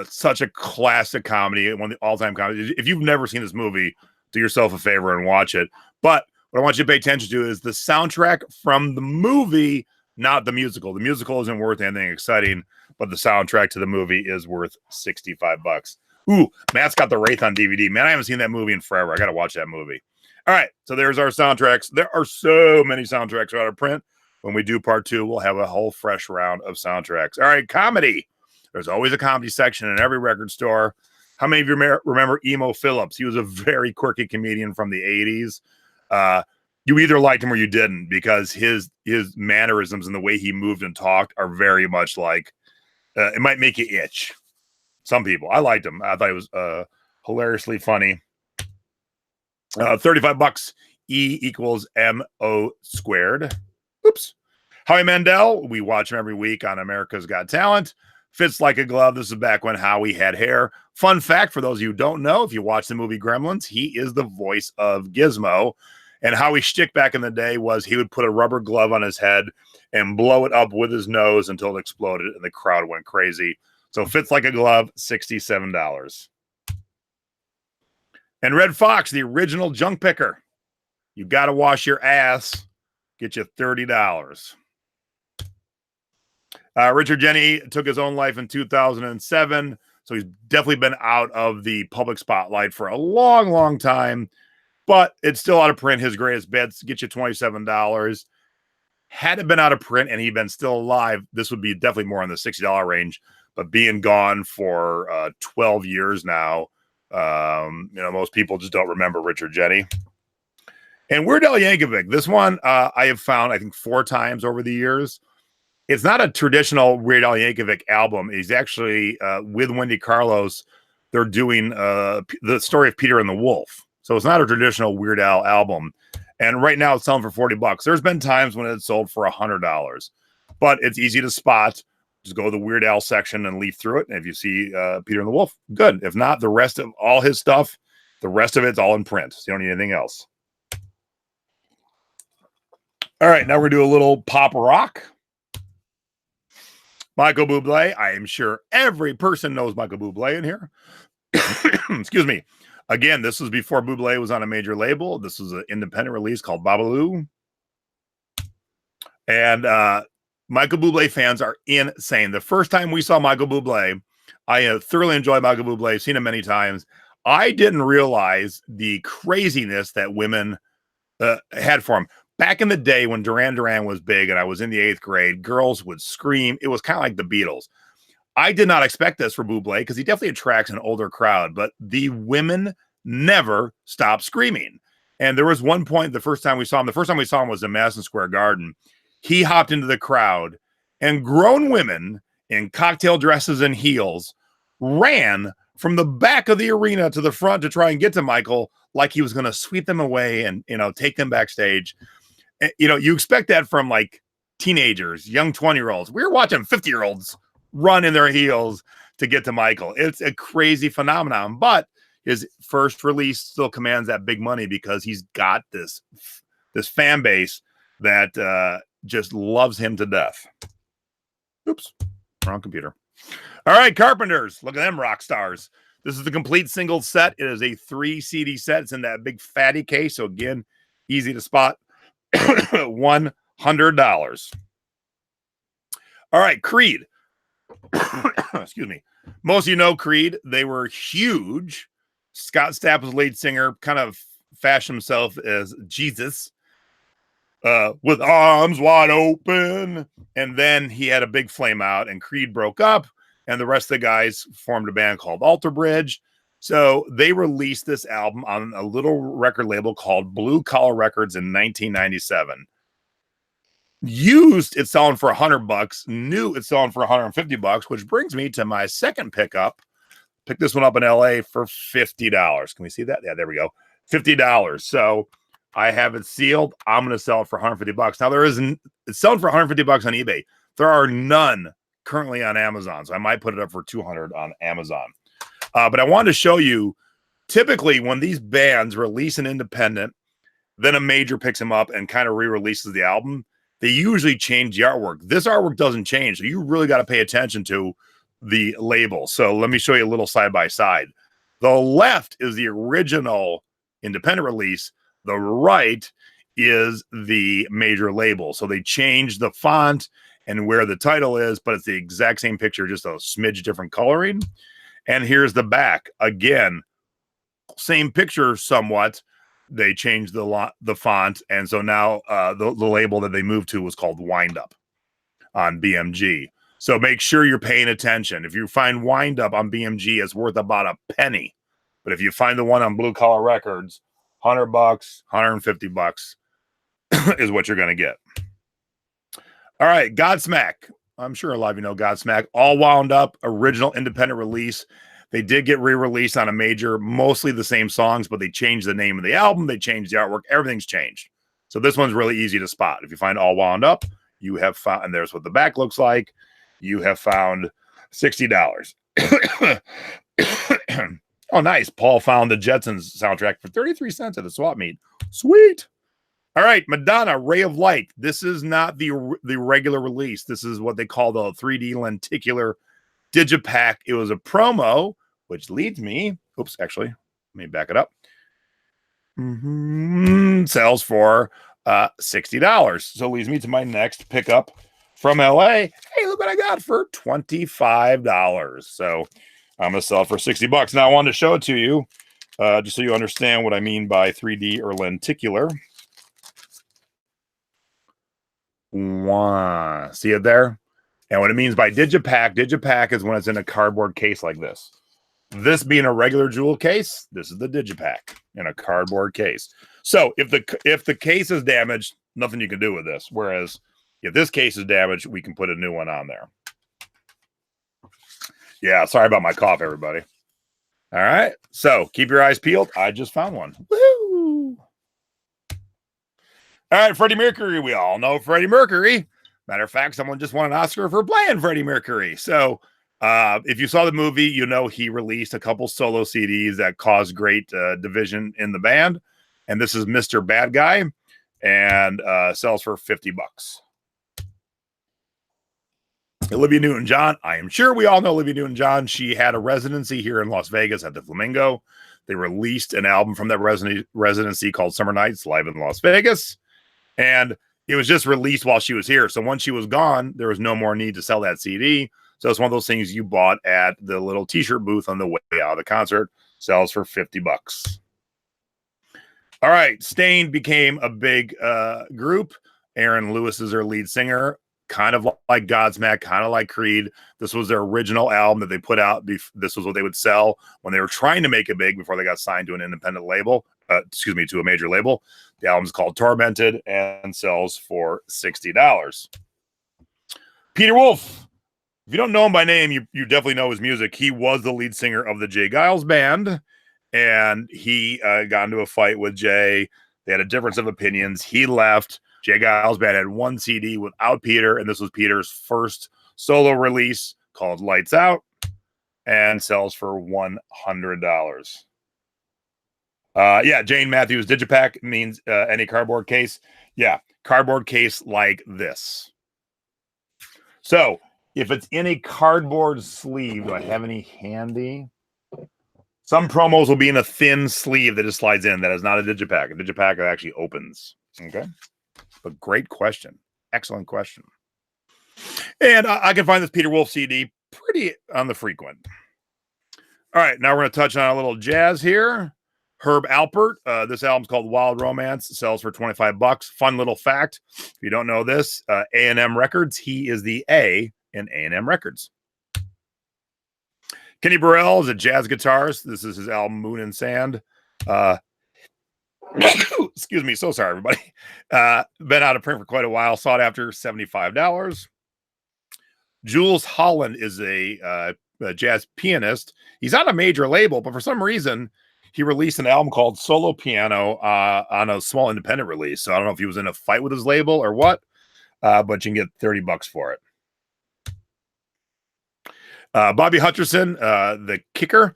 Such a classic comedy, one of the all-time comedies. If you've never seen this movie, do yourself a favor and watch it. But what I want you to pay attention to is the soundtrack from the movie, not the musical. The musical isn't worth anything exciting, but the soundtrack to the movie is worth $65. Ooh, Matt's got The Wraith on DVD. Man, I haven't seen that movie in forever. I got to watch that movie. All right, so there's our soundtracks. There are so many soundtracks out of print. When we do part 2, we'll have a whole fresh round of soundtracks. All right, comedy. There's always a comedy section in every record store. How many of you remember Emo Phillips? He was a very quirky comedian from the 80s. You either liked him or you didn't, because his mannerisms and the way he moved and talked are very much like, it might make you itch. Some people. I liked him. I thought it was hilariously funny. $35. E equals MO squared. Oops. Howie Mandel. We watch him every week on America's Got Talent. Fits like a glove. This is back when Howie had hair. Fun fact for those of you who don't know, if you watch the movie Gremlins, he is the voice of Gizmo. And Howie's shtick back in the day was he would put a rubber glove on his head and blow it up with his nose until it exploded and the crowd went crazy. So fits like a glove, $67. And Red Fox, the original junk picker. You got to wash your ass. Get you $30. Richard Jeni took his own life in 2007. So he's definitely been out of the public spotlight for a long, long time. But it's still out of print. His greatest bets get you $27. Had it been out of print and he'd been still alive, this would be definitely more in the $60 range. But being gone for 12 years now, most people just don't remember Richard Jeni. And Weird Al Yankovic, this one I have found, I think, 4 times over the years. It's not a traditional Weird Al Yankovic album. He's actually, with Wendy Carlos, they're doing the story of Peter and the Wolf. So it's not a traditional Weird Al album. And right now it's selling for $40. There's been times when it's sold for $100. But it's easy to spot. Just go to the Weird Al section and leaf through it. And if you see Peter and the Wolf, good. If not, the rest of all his stuff, the rest of it's all in print. So you don't need anything else. All right, now we're going to do a little pop rock. Michael Bublé. I am sure every person knows Michael Bublé in here. Excuse me. Again, this was before Bublé was on a major label. This was an independent release called Babalu. And Michael Bublé fans are insane. The first time we saw Michael Bublé, I thoroughly enjoyed Michael Bublé, seen him many times. I didn't realize the craziness that women had for him. back in the day when Duran Duran was big and I was in the 8th grade, girls would scream. It was kind of like the Beatles. I did not expect this for Bublé because he definitely attracts an older crowd, but the women never stopped screaming. And there was one point the first time we saw him was in Madison Square Garden. He hopped into the crowd, and grown women in cocktail dresses and heels ran from the back of the arena to the front to try and get to Michael like he was going to sweep them away and, take them backstage. You expect that from like teenagers, young 20-year-olds. We were watching 50-year-olds run in their heels to get to Michael. It's a crazy phenomenon, but his first release still commands that big money because he's got this fan base that just loves him to death. Oops, wrong computer. All right, Carpenters, look at them rock stars. This is the complete single set. It is a 3 CD set. It's in that big fatty case. So again, easy to spot. $100. All right, Creed. Excuse me. Most of you know Creed. They were huge. Scott Stapp was lead singer, kind of fashioned himself as Jesus with arms wide open. And then he had a big flame out and Creed broke up and the rest of the guys formed a band called Alter Bridge. So they released this album on a little record label called Blue Collar Records in 1997. Used, it's selling for $100. New, it's selling for $150, which brings me to my second pickup. Picked this one up in LA for $50. Can we see that? Yeah, there we go. $50. So I have it sealed. I'm going to sell it for $150. Now it's selling for $150 on eBay. There are none currently on Amazon. So I might put it up for $200 on Amazon. But I wanted to show you, typically when these bands release an independent, then a major picks them up and kind of re-releases the album, they usually change the artwork. This artwork doesn't change. So you really got to pay attention to the label. So let me show you a little side by side. The left is the original independent release. The right is the major label. So they changed the font and where the title is, but it's the exact same picture, just a smidge different coloring. And here's the back. Again, same picture somewhat. They changed the font, and so now the label that they moved to was called Wind Up on BMG. So make sure you're paying attention. If you find Wind Up on BMG, it's worth about a penny. But if you find the one on Blue Collar Records, $100, $150 is what you're going to get. All right, Godsmack. I'm sure a lot of you know Godsmack. All Wound Up, original independent release. They did get re-released on a major, mostly the same songs, but they changed the name of the album. They changed the artwork. Everything's changed. So this one's really easy to spot. If you find All Wound Up, you have found, and there's what the back looks like. You have found $60. Oh, nice. Paul found the Jetsons soundtrack for 33 cents at a swap meet. Sweet. All right, Madonna, Ray of Light. This is not the regular release. This is what they call the 3D lenticular digipack. It was a promo, which leads me, oops, actually, let me back it up. Sells for $60. So leads me to my next pickup from LA. Hey, look what I got for $25. So I'm going to sell it for $60. Now I wanted to show it to you just so you understand what I mean by 3D or lenticular. See it there? And what it means by digipack is when it's in a cardboard case like this. This being a regular jewel case, this is the digipack in a cardboard case. So if the case is damaged, nothing you can do with this. Whereas if this case is damaged, we can put a new one on there. Yeah, sorry about my cough, everybody. All right, so keep your eyes peeled. I just found one. Woo! All right, Freddie Mercury. We all know Freddie Mercury. Matter of fact, someone just won an Oscar for playing Freddie Mercury. So if you saw the movie, you know he released a couple solo CDs that caused great division in the band. And this is Mr. Bad Guy and sells for $50. Olivia Newton-John. I am sure we all know Olivia Newton-John. She had a residency here in Las Vegas at the Flamingo. They released an album from that residency called Summer Nights Live in Las Vegas. And it was just released while she was here. So once she was gone, there was no more need to sell that CD. So it's one of those things you bought at the little t-shirt booth on the way out of the concert. Sells for $50. All right, Stain became a big group. Aaron Lewis is their lead singer, kind of like Godsmack, kind of like Creed. This was their original album that they put out. This was what they would sell when they were trying to make it big before they got signed to an independent label. To a major label. The album's called Tormented and sells for $60. Peter Wolf. If you don't know him by name, you definitely know his music. He was the lead singer of the Jay Giles Band, and he got into a fight with Jay. They had a difference of opinions. He left. Jay Giles Band had one CD without Peter, and this was Peter's first solo release called Lights Out, and sells for $100. Yeah, Jane Matthews Digipack means any cardboard case. Yeah, cardboard case like this. So if it's in a cardboard sleeve, do I have any handy? Some promos will be in a thin sleeve that just slides in. That is not a Digipack. A Digipack actually opens. Okay. But great question. Excellent question. And I can find this Peter Wolf CD pretty on the frequent. All right, now we're going to touch on a little jazz here. Herb Alpert. This album's called Wild Romance. It sells for $25. Fun little fact. If you don't know this, A&M Records, he is the A in A&M Records. Kenny Burrell is a jazz guitarist. This is his album Moon and Sand. Excuse me. So sorry, everybody. Been out of print for quite a while. Sought after, $75. Jules Holland is a jazz pianist. He's on a major label, but for some reason, he released an album called Solo Piano on a small independent release. So I don't know if he was in a fight with his label or what, but you can get $30 for it. Bobby Hutcherson, the kicker.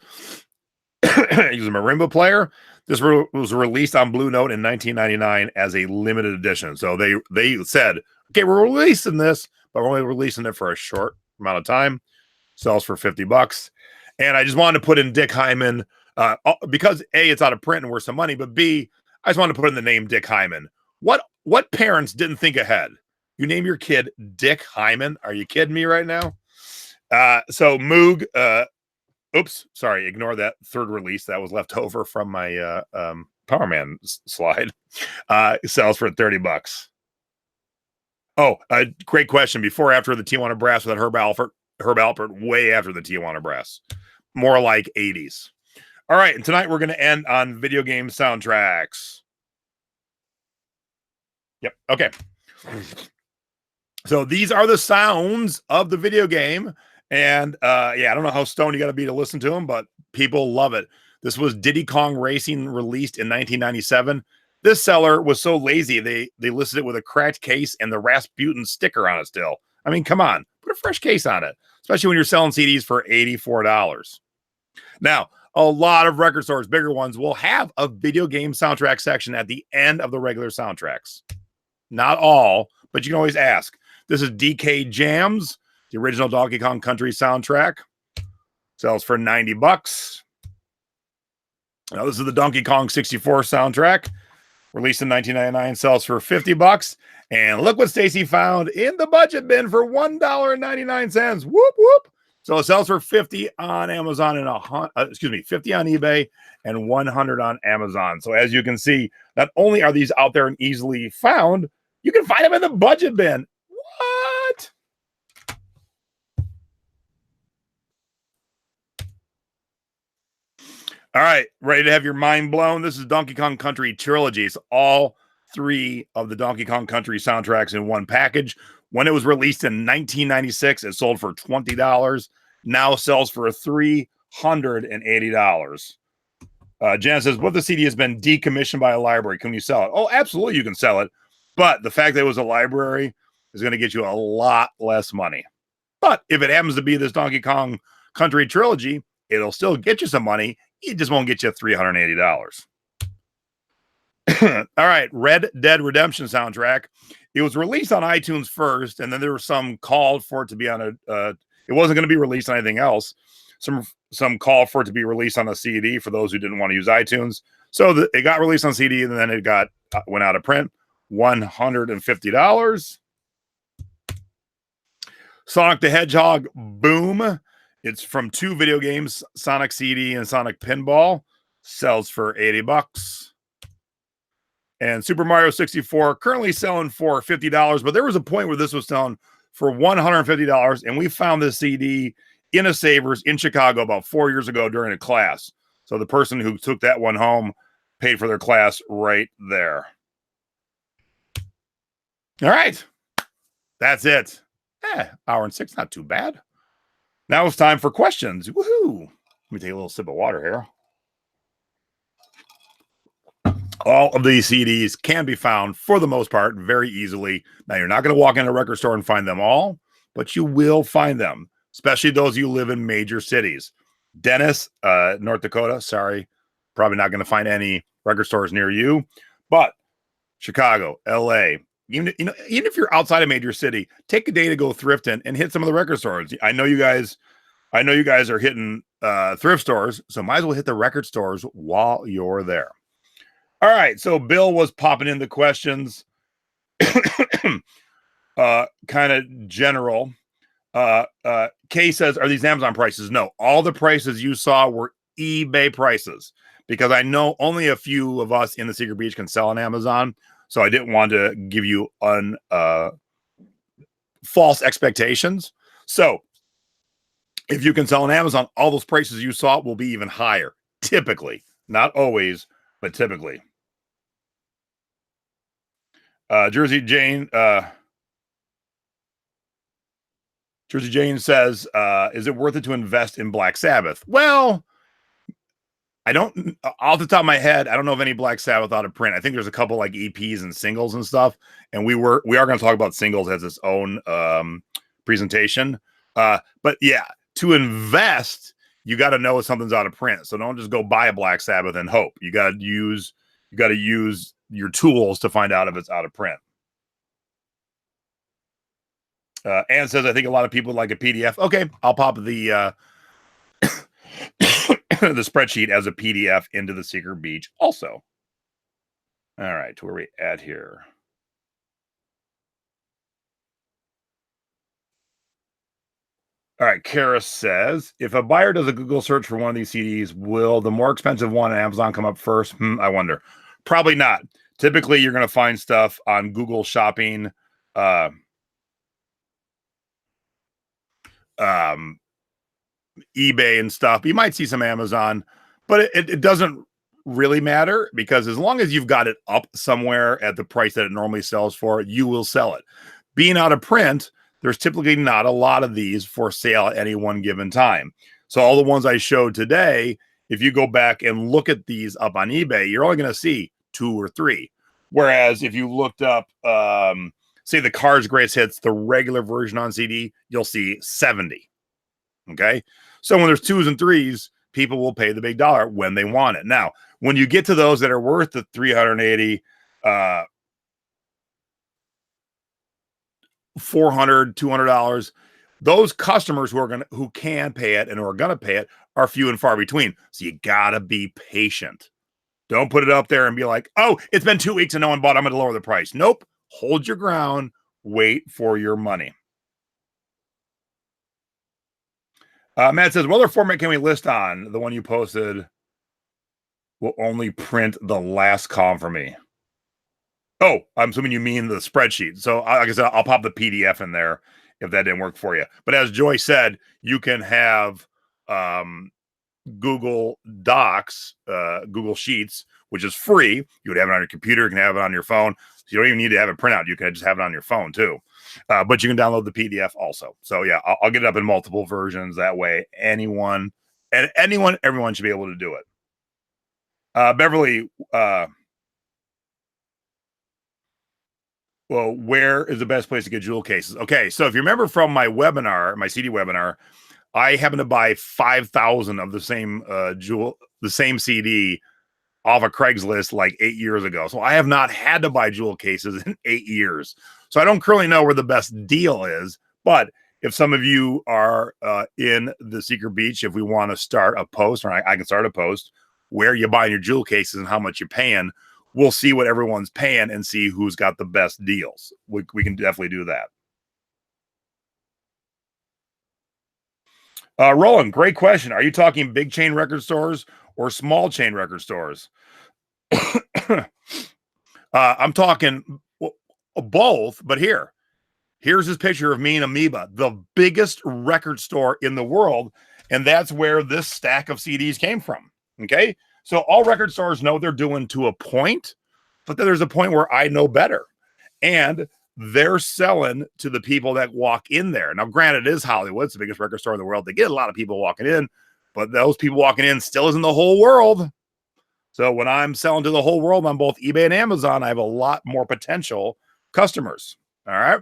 He's a marimba player. This was released on Blue Note in 1999 as a limited edition. So they said, okay, we're releasing this, but we're only releasing it for a short amount of time. Sells for $50. And I just wanted to put in Dick Hyman because A, it's out of print and worth some money, but B, I just wanted to put in the name Dick Hyman. What parents didn't think ahead? You name your kid Dick Hyman? Are you kidding me right now? So Moog, oops, sorry, ignore that third release that was left over from my Power Man slide. Sells for $30. Oh, great question. Before or after the Tijuana Brass with Herb Alpert, way after the Tijuana Brass. More like 80s. All right, and tonight we're going to end on video game soundtracks. Yep, okay. So these are the sounds of the video game. And yeah, I don't know how stoned you got to be to listen to them, but people love it. This was Diddy Kong Racing, released in 1997. This seller was so lazy, they listed it with a cracked case and the Rasputin sticker on it still. I mean, come on, put a fresh case on it, especially when you're selling CDs for $84. Now, a lot of record stores, bigger ones, will have a video game soundtrack section at the end of the regular soundtracks. Not all, but you can always ask. This is DK Jams, the original Donkey Kong Country soundtrack. Sells for $90. Now, this is the Donkey Kong 64 soundtrack, released in 1999, sells for $50. And look what Stacy found in the budget bin for $1.99. Whoop, whoop. So it sells for $50 on Amazon and $50 on eBay and $100 on Amazon. So as you can see, not only are these out there and easily found, you can find them in the budget bin. What? All right, ready to have your mind blown? This is Donkey Kong Country Trilogy. It's all three of the Donkey Kong Country soundtracks in one package. When it was released in 1996, it sold for $20. Now sells for $380. Jan says, what if the CD has been decommissioned by a library? Can you sell it? Oh, absolutely, you can sell it. But the fact that it was a library is going to get you a lot less money. But if it happens to be this Donkey Kong Country Trilogy, it'll still get you some money. It just won't get you $380. All right, Red Dead Redemption soundtrack. It was released on iTunes first, and then there was some call for it to be on a. It wasn't going to be released on anything else. Some call for it to be released on a CD for those who didn't want to use iTunes. So it got released on CD, and then it went out of print. $150. Sonic the Hedgehog Boom. It's from two video games, Sonic CD and Sonic Pinball. Sells for $80. And Super Mario 64 currently selling for $50, but there was a point where this was selling for $150, and we found this CD in a Savers in Chicago about 4 years ago during a class. So the person who took that one home paid for their class right there. All right. That's it. Hour and 6, not too bad. Now it's time for questions. Woohoo. Let me take a little sip of water here. All of these CDs can be found, for the most part, very easily. Now, you're not going to walk in a record store and find them all, but you will find them, especially those you live in major cities. Dennis, North Dakota, sorry, probably not going to find any record stores near you, but Chicago, LA, even if you're outside a major city, take a day to go thrifting and hit some of the record stores. I know you guys are hitting thrift stores, so might as well hit the record stores while you're there. All right, so Bill was popping in the questions, kind of general. Kay says, are these Amazon prices? No, all the prices you saw were eBay prices, because I know only a few of us in the Secret Beach can sell on Amazon, so I didn't want to give you false expectations. So if you can sell on Amazon, all those prices you saw will be even higher, typically. Not always, but typically. Jersey Jane says, is it worth it to invest in Black Sabbath? Well, I don't, off the top of my head, I don't know of any Black Sabbath out of print. I think there's a couple like EPs and singles and stuff. And we are going to talk about singles as its own presentation. But yeah, to invest, you got to know if something's out of print. So don't just go buy a Black Sabbath and hope. You got to use your tools to find out if it's out of print. Ann says, I think a lot of people like a PDF. Okay, I'll pop the the spreadsheet as a PDF into the Secret Beach also. All right, where are we at here? All right, Kara says, if a buyer does a Google search for one of these CDs, will the more expensive one on Amazon come up first? I wonder. Probably not. Typically, you're going to find stuff on Google Shopping, eBay and stuff. You might see some Amazon, but it doesn't really matter, because as long as you've got it up somewhere at the price that it normally sells for, you will sell it. Being out of print, there's typically not a lot of these for sale at any one given time. So all the ones I showed today, if you go back and look at these up on eBay, you're only going to see 2 or 3. Whereas if you looked up, say the Cars Greatest Hits, the regular version on CD, you'll see 70. Okay. So when there's 2s and 3s, people will pay the big dollar when they want it. Now, when you get to those that are worth the $380, $400, $200, those customers who can pay it and who are going to pay it are few and far between. So you got to be patient. Don't put it up there and be like, oh, it's been 2 weeks and no one bought, I'm going to lower the price. Nope. Hold your ground. Wait for your money. Matt says, what other format can we list on? The one you posted will only print the last column for me. Oh, I'm assuming you mean the spreadsheet. So like I said, I'll pop the PDF in there if that didn't work for you. But as Joy said, you can have Google Docs, Google Sheets, which is free. You would have it on your computer. You can have it on your phone. So you don't even need to have it print out. You can just have it on your phone too. But you can download the PDF also. So yeah, I'll get it up in multiple versions. That way, everyone should be able to do it. Beverly, well, where is the best place to get jewel cases? Okay, so if you remember from my webinar, my CD webinar, I happened to buy 5,000 of the same CD off of Craigslist like 8 years ago. So I have not had to buy jewel cases in 8 years. So I don't currently know where the best deal is, but if some of you are in the Secret Beach, if we want to start a post, or I can start a post where you buy your jewel cases and how much you're paying, we'll see what everyone's paying and see who's got the best deals. We can definitely do that. Roland, great question. Are you talking big chain record stores or small chain record stores? I'm talking both, but here's his picture of me and Amoeba, the biggest record store in the world, and that's where this stack of CDs came from. Okay, so all record stores know they're doing to a point, but then there's a point where I know better, and they're selling to the people that walk in there. Now, granted, it is Hollywood; it's the biggest record store in the world. They get a lot of people walking in, but those people walking in still isn't the whole world. So when I'm selling to the whole world on both eBay and Amazon, I have a lot more potential customers. All right.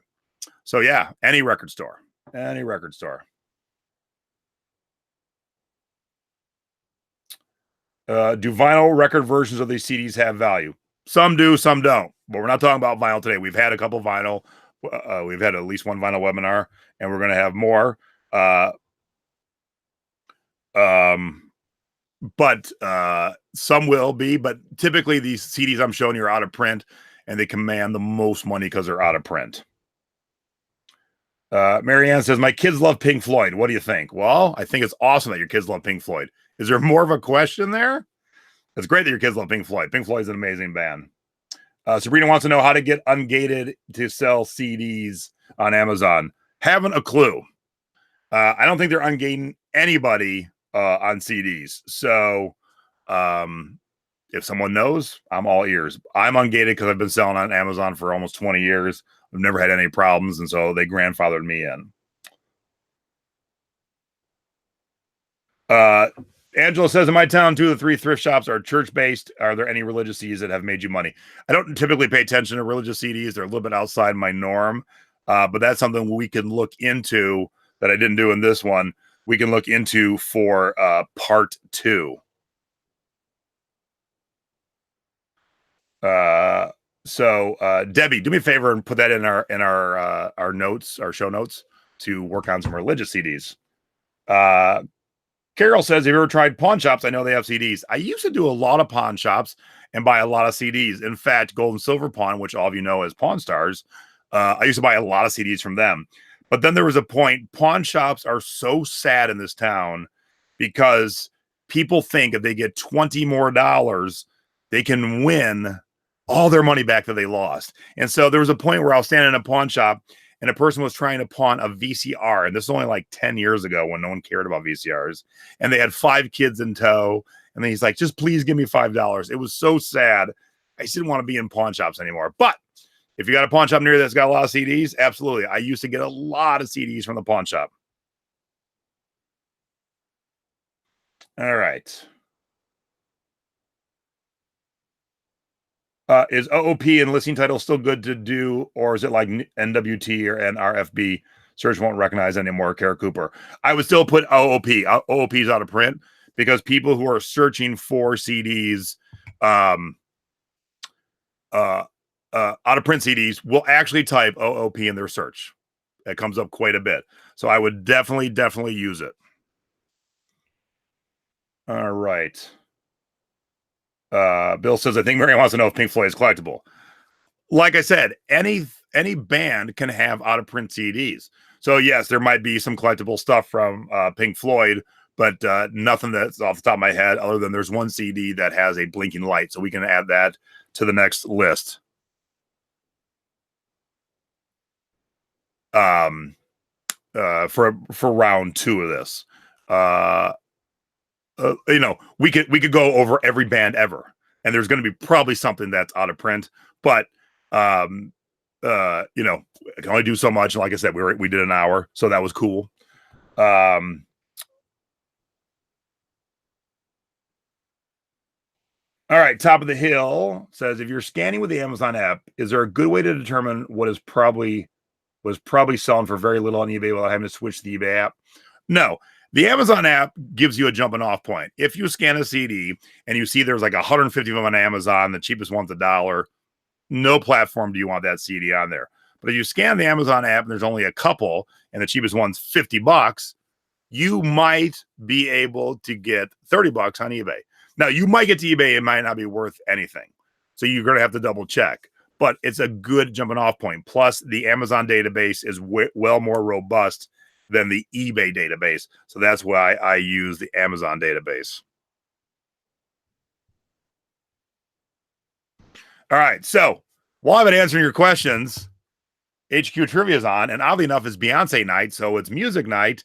So yeah, any record store. Any record store. Do vinyl record versions of these CDs have value? Some do, some don't. But we're not talking about vinyl today. We've had a couple vinyl. We've had at least one vinyl webinar, and we're going to have more. But some will be. But typically, these CDs I'm showing you are out of print, and they command the most money because they're out of print. Marianne says, my kids love Pink Floyd. What do you think? Well, I think it's awesome that your kids love Pink Floyd. Is there more of a question there? It's great that your kids love Pink Floyd. Pink Floyd is an amazing band. Sabrina wants to know how to get ungated to sell CDs on Amazon. Haven't a clue. I don't think they're ungating anybody on CDs. So if someone knows, I'm all ears. I'm ungated because I've been selling on Amazon for almost 20 years. I've never had any problems, and so they grandfathered me in. Angela says, in my town, 2 of the 3 thrift shops are church-based. Are there any religious CDs that have made you money? I don't typically pay attention to religious CDs. They're a little bit outside my norm, but that's something we can look into that I didn't do in this one. We can look into for part 2. So Debbie, do me a favor and put that in our notes, our show notes, to work on some religious CDs. Carol says, have you ever tried pawn shops? I know they have CDs. I used to do a lot of pawn shops and buy a lot of CDs. In fact, Gold and Silver Pawn, which all of you know as Pawn Stars, I used to buy a lot of CDs from them. But then there was a point, pawn shops are so sad in this town because people think if they get $20 more, they can win all their money back that they lost. And so there was a point where I was standing in a pawn shop and a person was trying to pawn a VCR. And this is only like 10 years ago when no one cared about VCRs. And they had 5 kids in tow. And then he's like, just please give me $5. It was so sad. I just didn't want to be in pawn shops anymore. But if you got a pawn shop near that's got a lot of CDs, absolutely. I used to get a lot of CDs from the pawn shop. All right. Is OOP and listing title still good to do, or is it like NWT or NRFB? Search won't recognize anymore. Kara Cooper. I would still put OOP. OOP is out of print because people who are searching for CDs, out of print CDs, will actually type OOP in their search. It comes up quite a bit. So I would definitely use it. All right. Bill says, I think Mary wants to know if Pink Floyd is collectible. Like I said, any band can have out of print CDs. So yes, there might be some collectible stuff from Pink Floyd, but nothing that's off the top of my head other than there's one CD that has a blinking light. So we can add that to the next list. For round 2 of this. We could go over every band ever, and there's going to be probably something that's out of print, but I can only do so much. Like I said, we did an hour, so that was cool. All right, Top of the Hill says, if you're scanning with the Amazon app, is there a good way to determine what was probably selling for very little on eBay without having to switch to the eBay app? No. The Amazon app gives you a jumping off point. If you scan a CD and you see there's like 150 of them on Amazon, the cheapest one's $1, no platform do you want that CD on there. But if you scan the Amazon app and there's only a couple and the cheapest one's $50, you might be able to get $30 on eBay. Now, you might get to eBay, it might not be worth anything. So you're going to have to double check. But it's a good jumping off point. Plus, the Amazon database is well more robust than the eBay database. So that's why I use the Amazon database. All right. So while I've been answering your questions, HQ Trivia is on, and oddly enough, it's Beyonce night, so it's music night,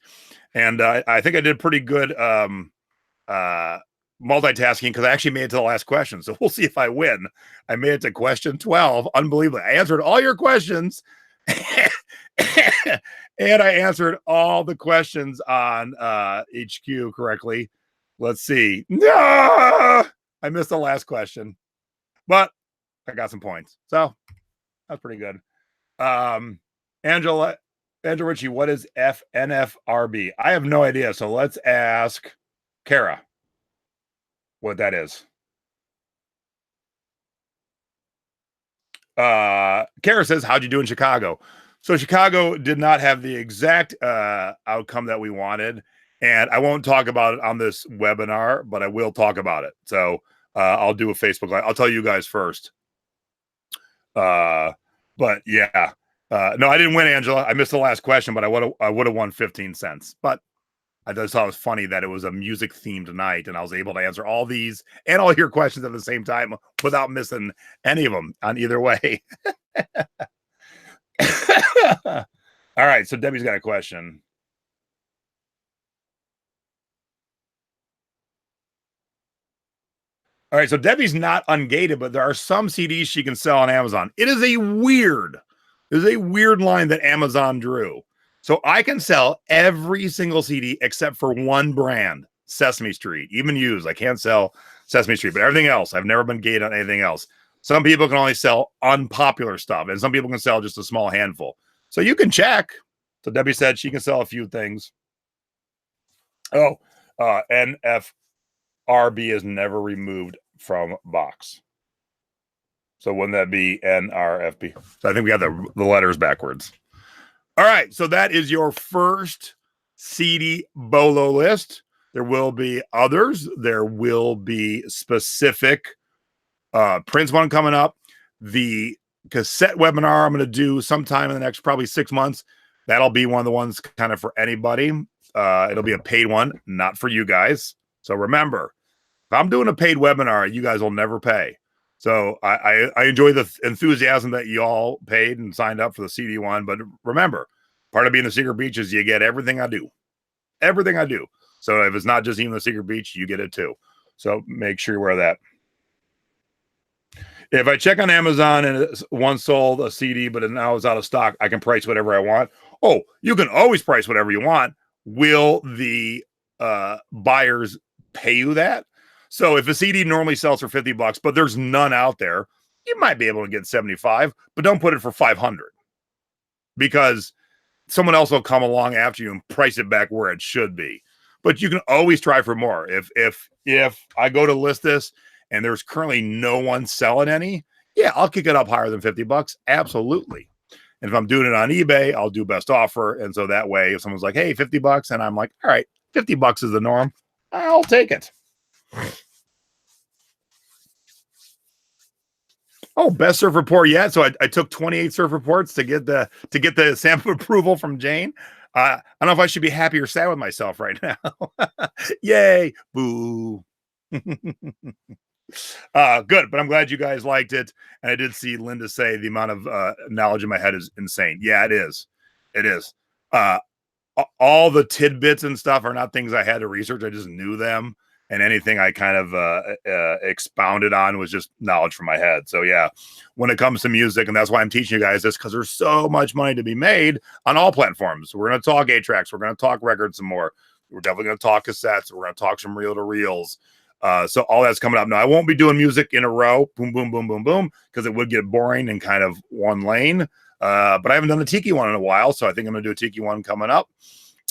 and I think I did pretty good uh, multitasking because I actually made it to the last question. So we'll see if I win. I made it to question 12. Unbelievable. I answered all your questions. And I answered all the questions on HQ correctly. Let's see. No, I missed the last question, but I got some points. So that's pretty good. Angela Ritchie, what is FNFRB? I have no idea. So let's ask Kara what that is. Kara says, how'd you do in Chicago? So Chicago did not have the exact outcome that we wanted. And I won't talk about it on this webinar, but I will talk about it. So I'll do a Facebook Live. I'll tell you guys first. But yeah. No, I didn't win, Angela. I missed the last question, but I would have won 15 cents. But I just thought it was funny that it was a music themed night and I was able to answer all these and all your questions at the same time without missing any of them on either way. All right. So Debbie's got a question. All right. So Debbie's not ungated, but there are some CDs she can sell on Amazon. It is a weird line that Amazon drew. So I can sell every single CD except for one brand, Sesame Street, even used. I can't sell Sesame Street, but everything else, I've never been gated on anything else. Some people can only sell unpopular stuff, and some people can sell just a small handful. So you can check. So Debbie said she can sell a few things. Oh, NFRB is never removed from box. So wouldn't that be NRFB? So I think we got the letters backwards. All right, so that is your first CD BOLO list. There will be others. There will be specific Prince one coming up. The cassette webinar I'm going to do sometime in the next probably 6 months. That'll be one of the ones kind of for anybody. It'll be a paid one, not for you guys. So remember, if I'm doing a paid webinar, you guys will never pay. So I enjoy the enthusiasm that you all paid and signed up for the CD one. But remember, part of being the Secret Beach is you get everything I do. Everything I do. So if it's not just even the Secret Beach, you get it too. So make sure you wear that. If I check on Amazon and it's once sold a CD, but now it's out of stock, I can price whatever I want. Oh, you can always price whatever you want. Will the buyers pay you that? So if a CD normally sells for $50, but there's none out there, you might be able to get 75, but don't put it for 500 because someone else will come along after you and price it back where it should be. But you can always try for more. If I go to list this and there's currently no one selling any, yeah, I'll kick it up higher than $50. Absolutely. And if I'm doing it on eBay, I'll do best offer. And so that way, if someone's like, hey, $50, and I'm like, all right, $50 is the norm, I'll take it. Oh, best surf report yet. So I took 28 surf reports to get the stamp of approval from Jane. I don't know if I should be happy or sad with myself right now. Yay. Boo. Good, but I'm glad you guys liked it. And I did see Linda say the amount of knowledge in my head is insane. Yeah, it is. It is. All the tidbits and stuff are not things I had to research. I just knew them. And anything I kind of expounded on was just knowledge from my head. So yeah, when it comes to music, and that's why I'm teaching you guys this, because there's so much money to be made on all platforms. We're going to talk 8-tracks. We're going to talk records some more. We're definitely going to talk cassettes. We're going to talk some reel-to-reels. So all that's coming up. Now, I won't be doing music in a row, boom, boom, boom, boom, boom, because it would get boring and kind of one lane. But I haven't done a Tiki one in a while, so I think I'm going to do a Tiki one coming up.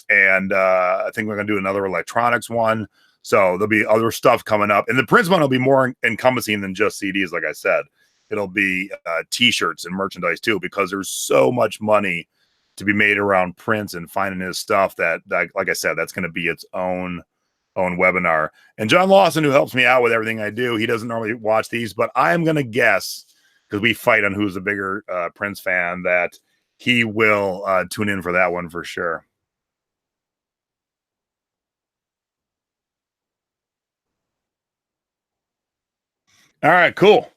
And I think we're going to do another electronics one. So there'll be other stuff coming up. And the Prince one will be more encompassing than just CDs, like I said. It'll be T-shirts and merchandise, too, because there's so much money to be made around Prince and finding his stuff that like I said, that's going to be its own webinar. And John Lawson, who helps me out with everything I do, he doesn't normally watch these, but I'm going to guess, because we fight on who's a bigger Prince fan, that he will tune in for that one for sure. All right, cool.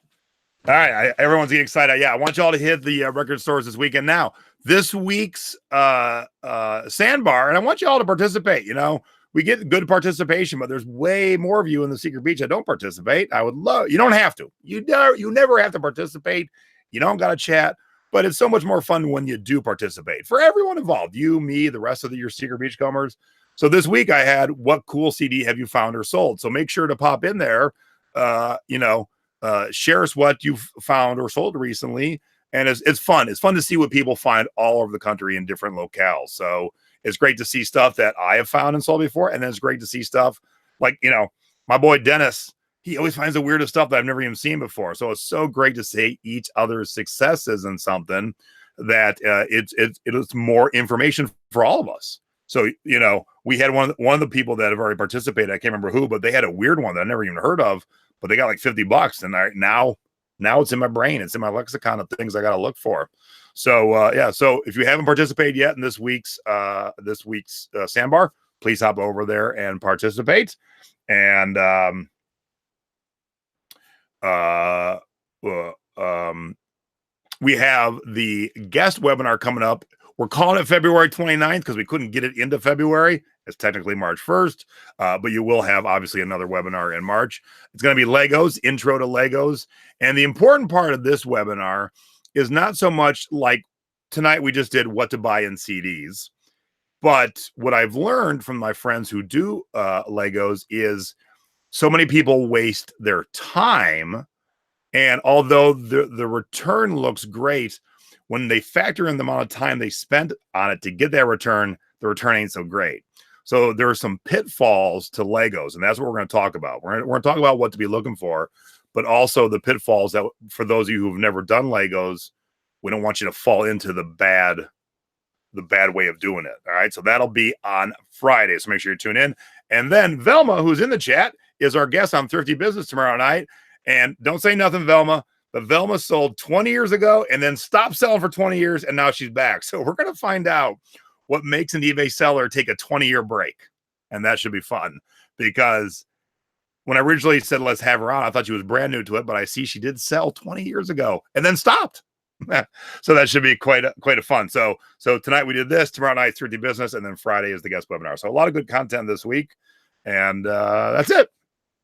All right, everyone's getting excited. Yeah, I want y'all to hit the record stores this weekend. Now, this week's sandbar, and I want y'all to participate. You know, we get good participation, but there's way more of you in the Secret Beach that don't participate. I would love. You don't have to. You never have to participate. You don't got to chat, but it's so much more fun when you do participate. For everyone involved, you, me, the rest of your Secret Beachcombers. So this week I had, what cool CD have you found or sold? So make sure to pop in there. Share us what you've found or sold recently. And it's fun. It's fun to see what people find all over the country in different locales. So it's great to see stuff that I have found and sold before. And then it's great to see stuff like, my boy Dennis, he always finds the weirdest stuff that I've never even seen before. So it's so great to see each other's successes in something that it's more information for all of us. So, we had one of the people that have already participated. I can't remember who, but they had a weird one that I never even heard of. But they got like $50, and now it's in my brain. It's in my lexicon of things I got to look for. So So if you haven't participated yet in this week's sandbar, please hop over there and participate. And we have the guest webinar coming up. We're calling it February 29th because we couldn't get it into February. It's technically March 1st, but you will have obviously another webinar in March. It's going to be Legos, intro to Legos. And the important part of this webinar is not so much like tonight we just did what to buy in CDs, but what I've learned from my friends who do Legos is so many people waste their time. And although the return looks great, when they factor in the amount of time they spent on it to get that return, the return ain't so great. So there are some pitfalls to Legos, and that's what we're going to talk about. We're going to talk about what to be looking for, but also the pitfalls that, for those of you who've never done Legos, we don't want you to fall into the bad way of doing it. All right, so that'll be on Friday, so make sure you tune in. And then Velma, who's in the chat, is our guest on Thrifty Business tomorrow night. And don't say nothing, Velma. But Velma sold 20 years ago and then stopped selling for 20 years, and now she's back. So we're going to find out what makes an eBay seller take a 20-year break. And that should be fun, because when I originally said let's have her on, I thought she was brand new to it, but I see she did sell 20 years ago and then stopped. So that should be quite a fun. So tonight we did this, tomorrow night 3D Business, and then Friday is the guest webinar. So a lot of good content this week. And that's it.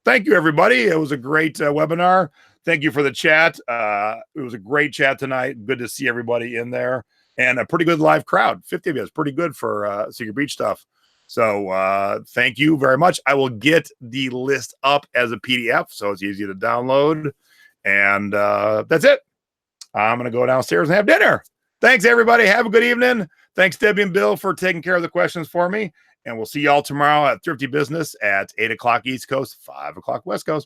Thank you, everybody. It was a great webinar. Thank you for the chat. It was a great chat tonight. Good to see everybody in there, and a pretty good live crowd. 50 of you is pretty good for Secret Beach stuff. So thank you very much. I will get the list up as a PDF, so it's easy to download. And that's it. I'm going to go downstairs and have dinner. Thanks, everybody. Have a good evening. Thanks, Debbie and Bill, for taking care of the questions for me. And we'll see y'all tomorrow at Thrifty Business at 8 o'clock East Coast, 5 o'clock West Coast.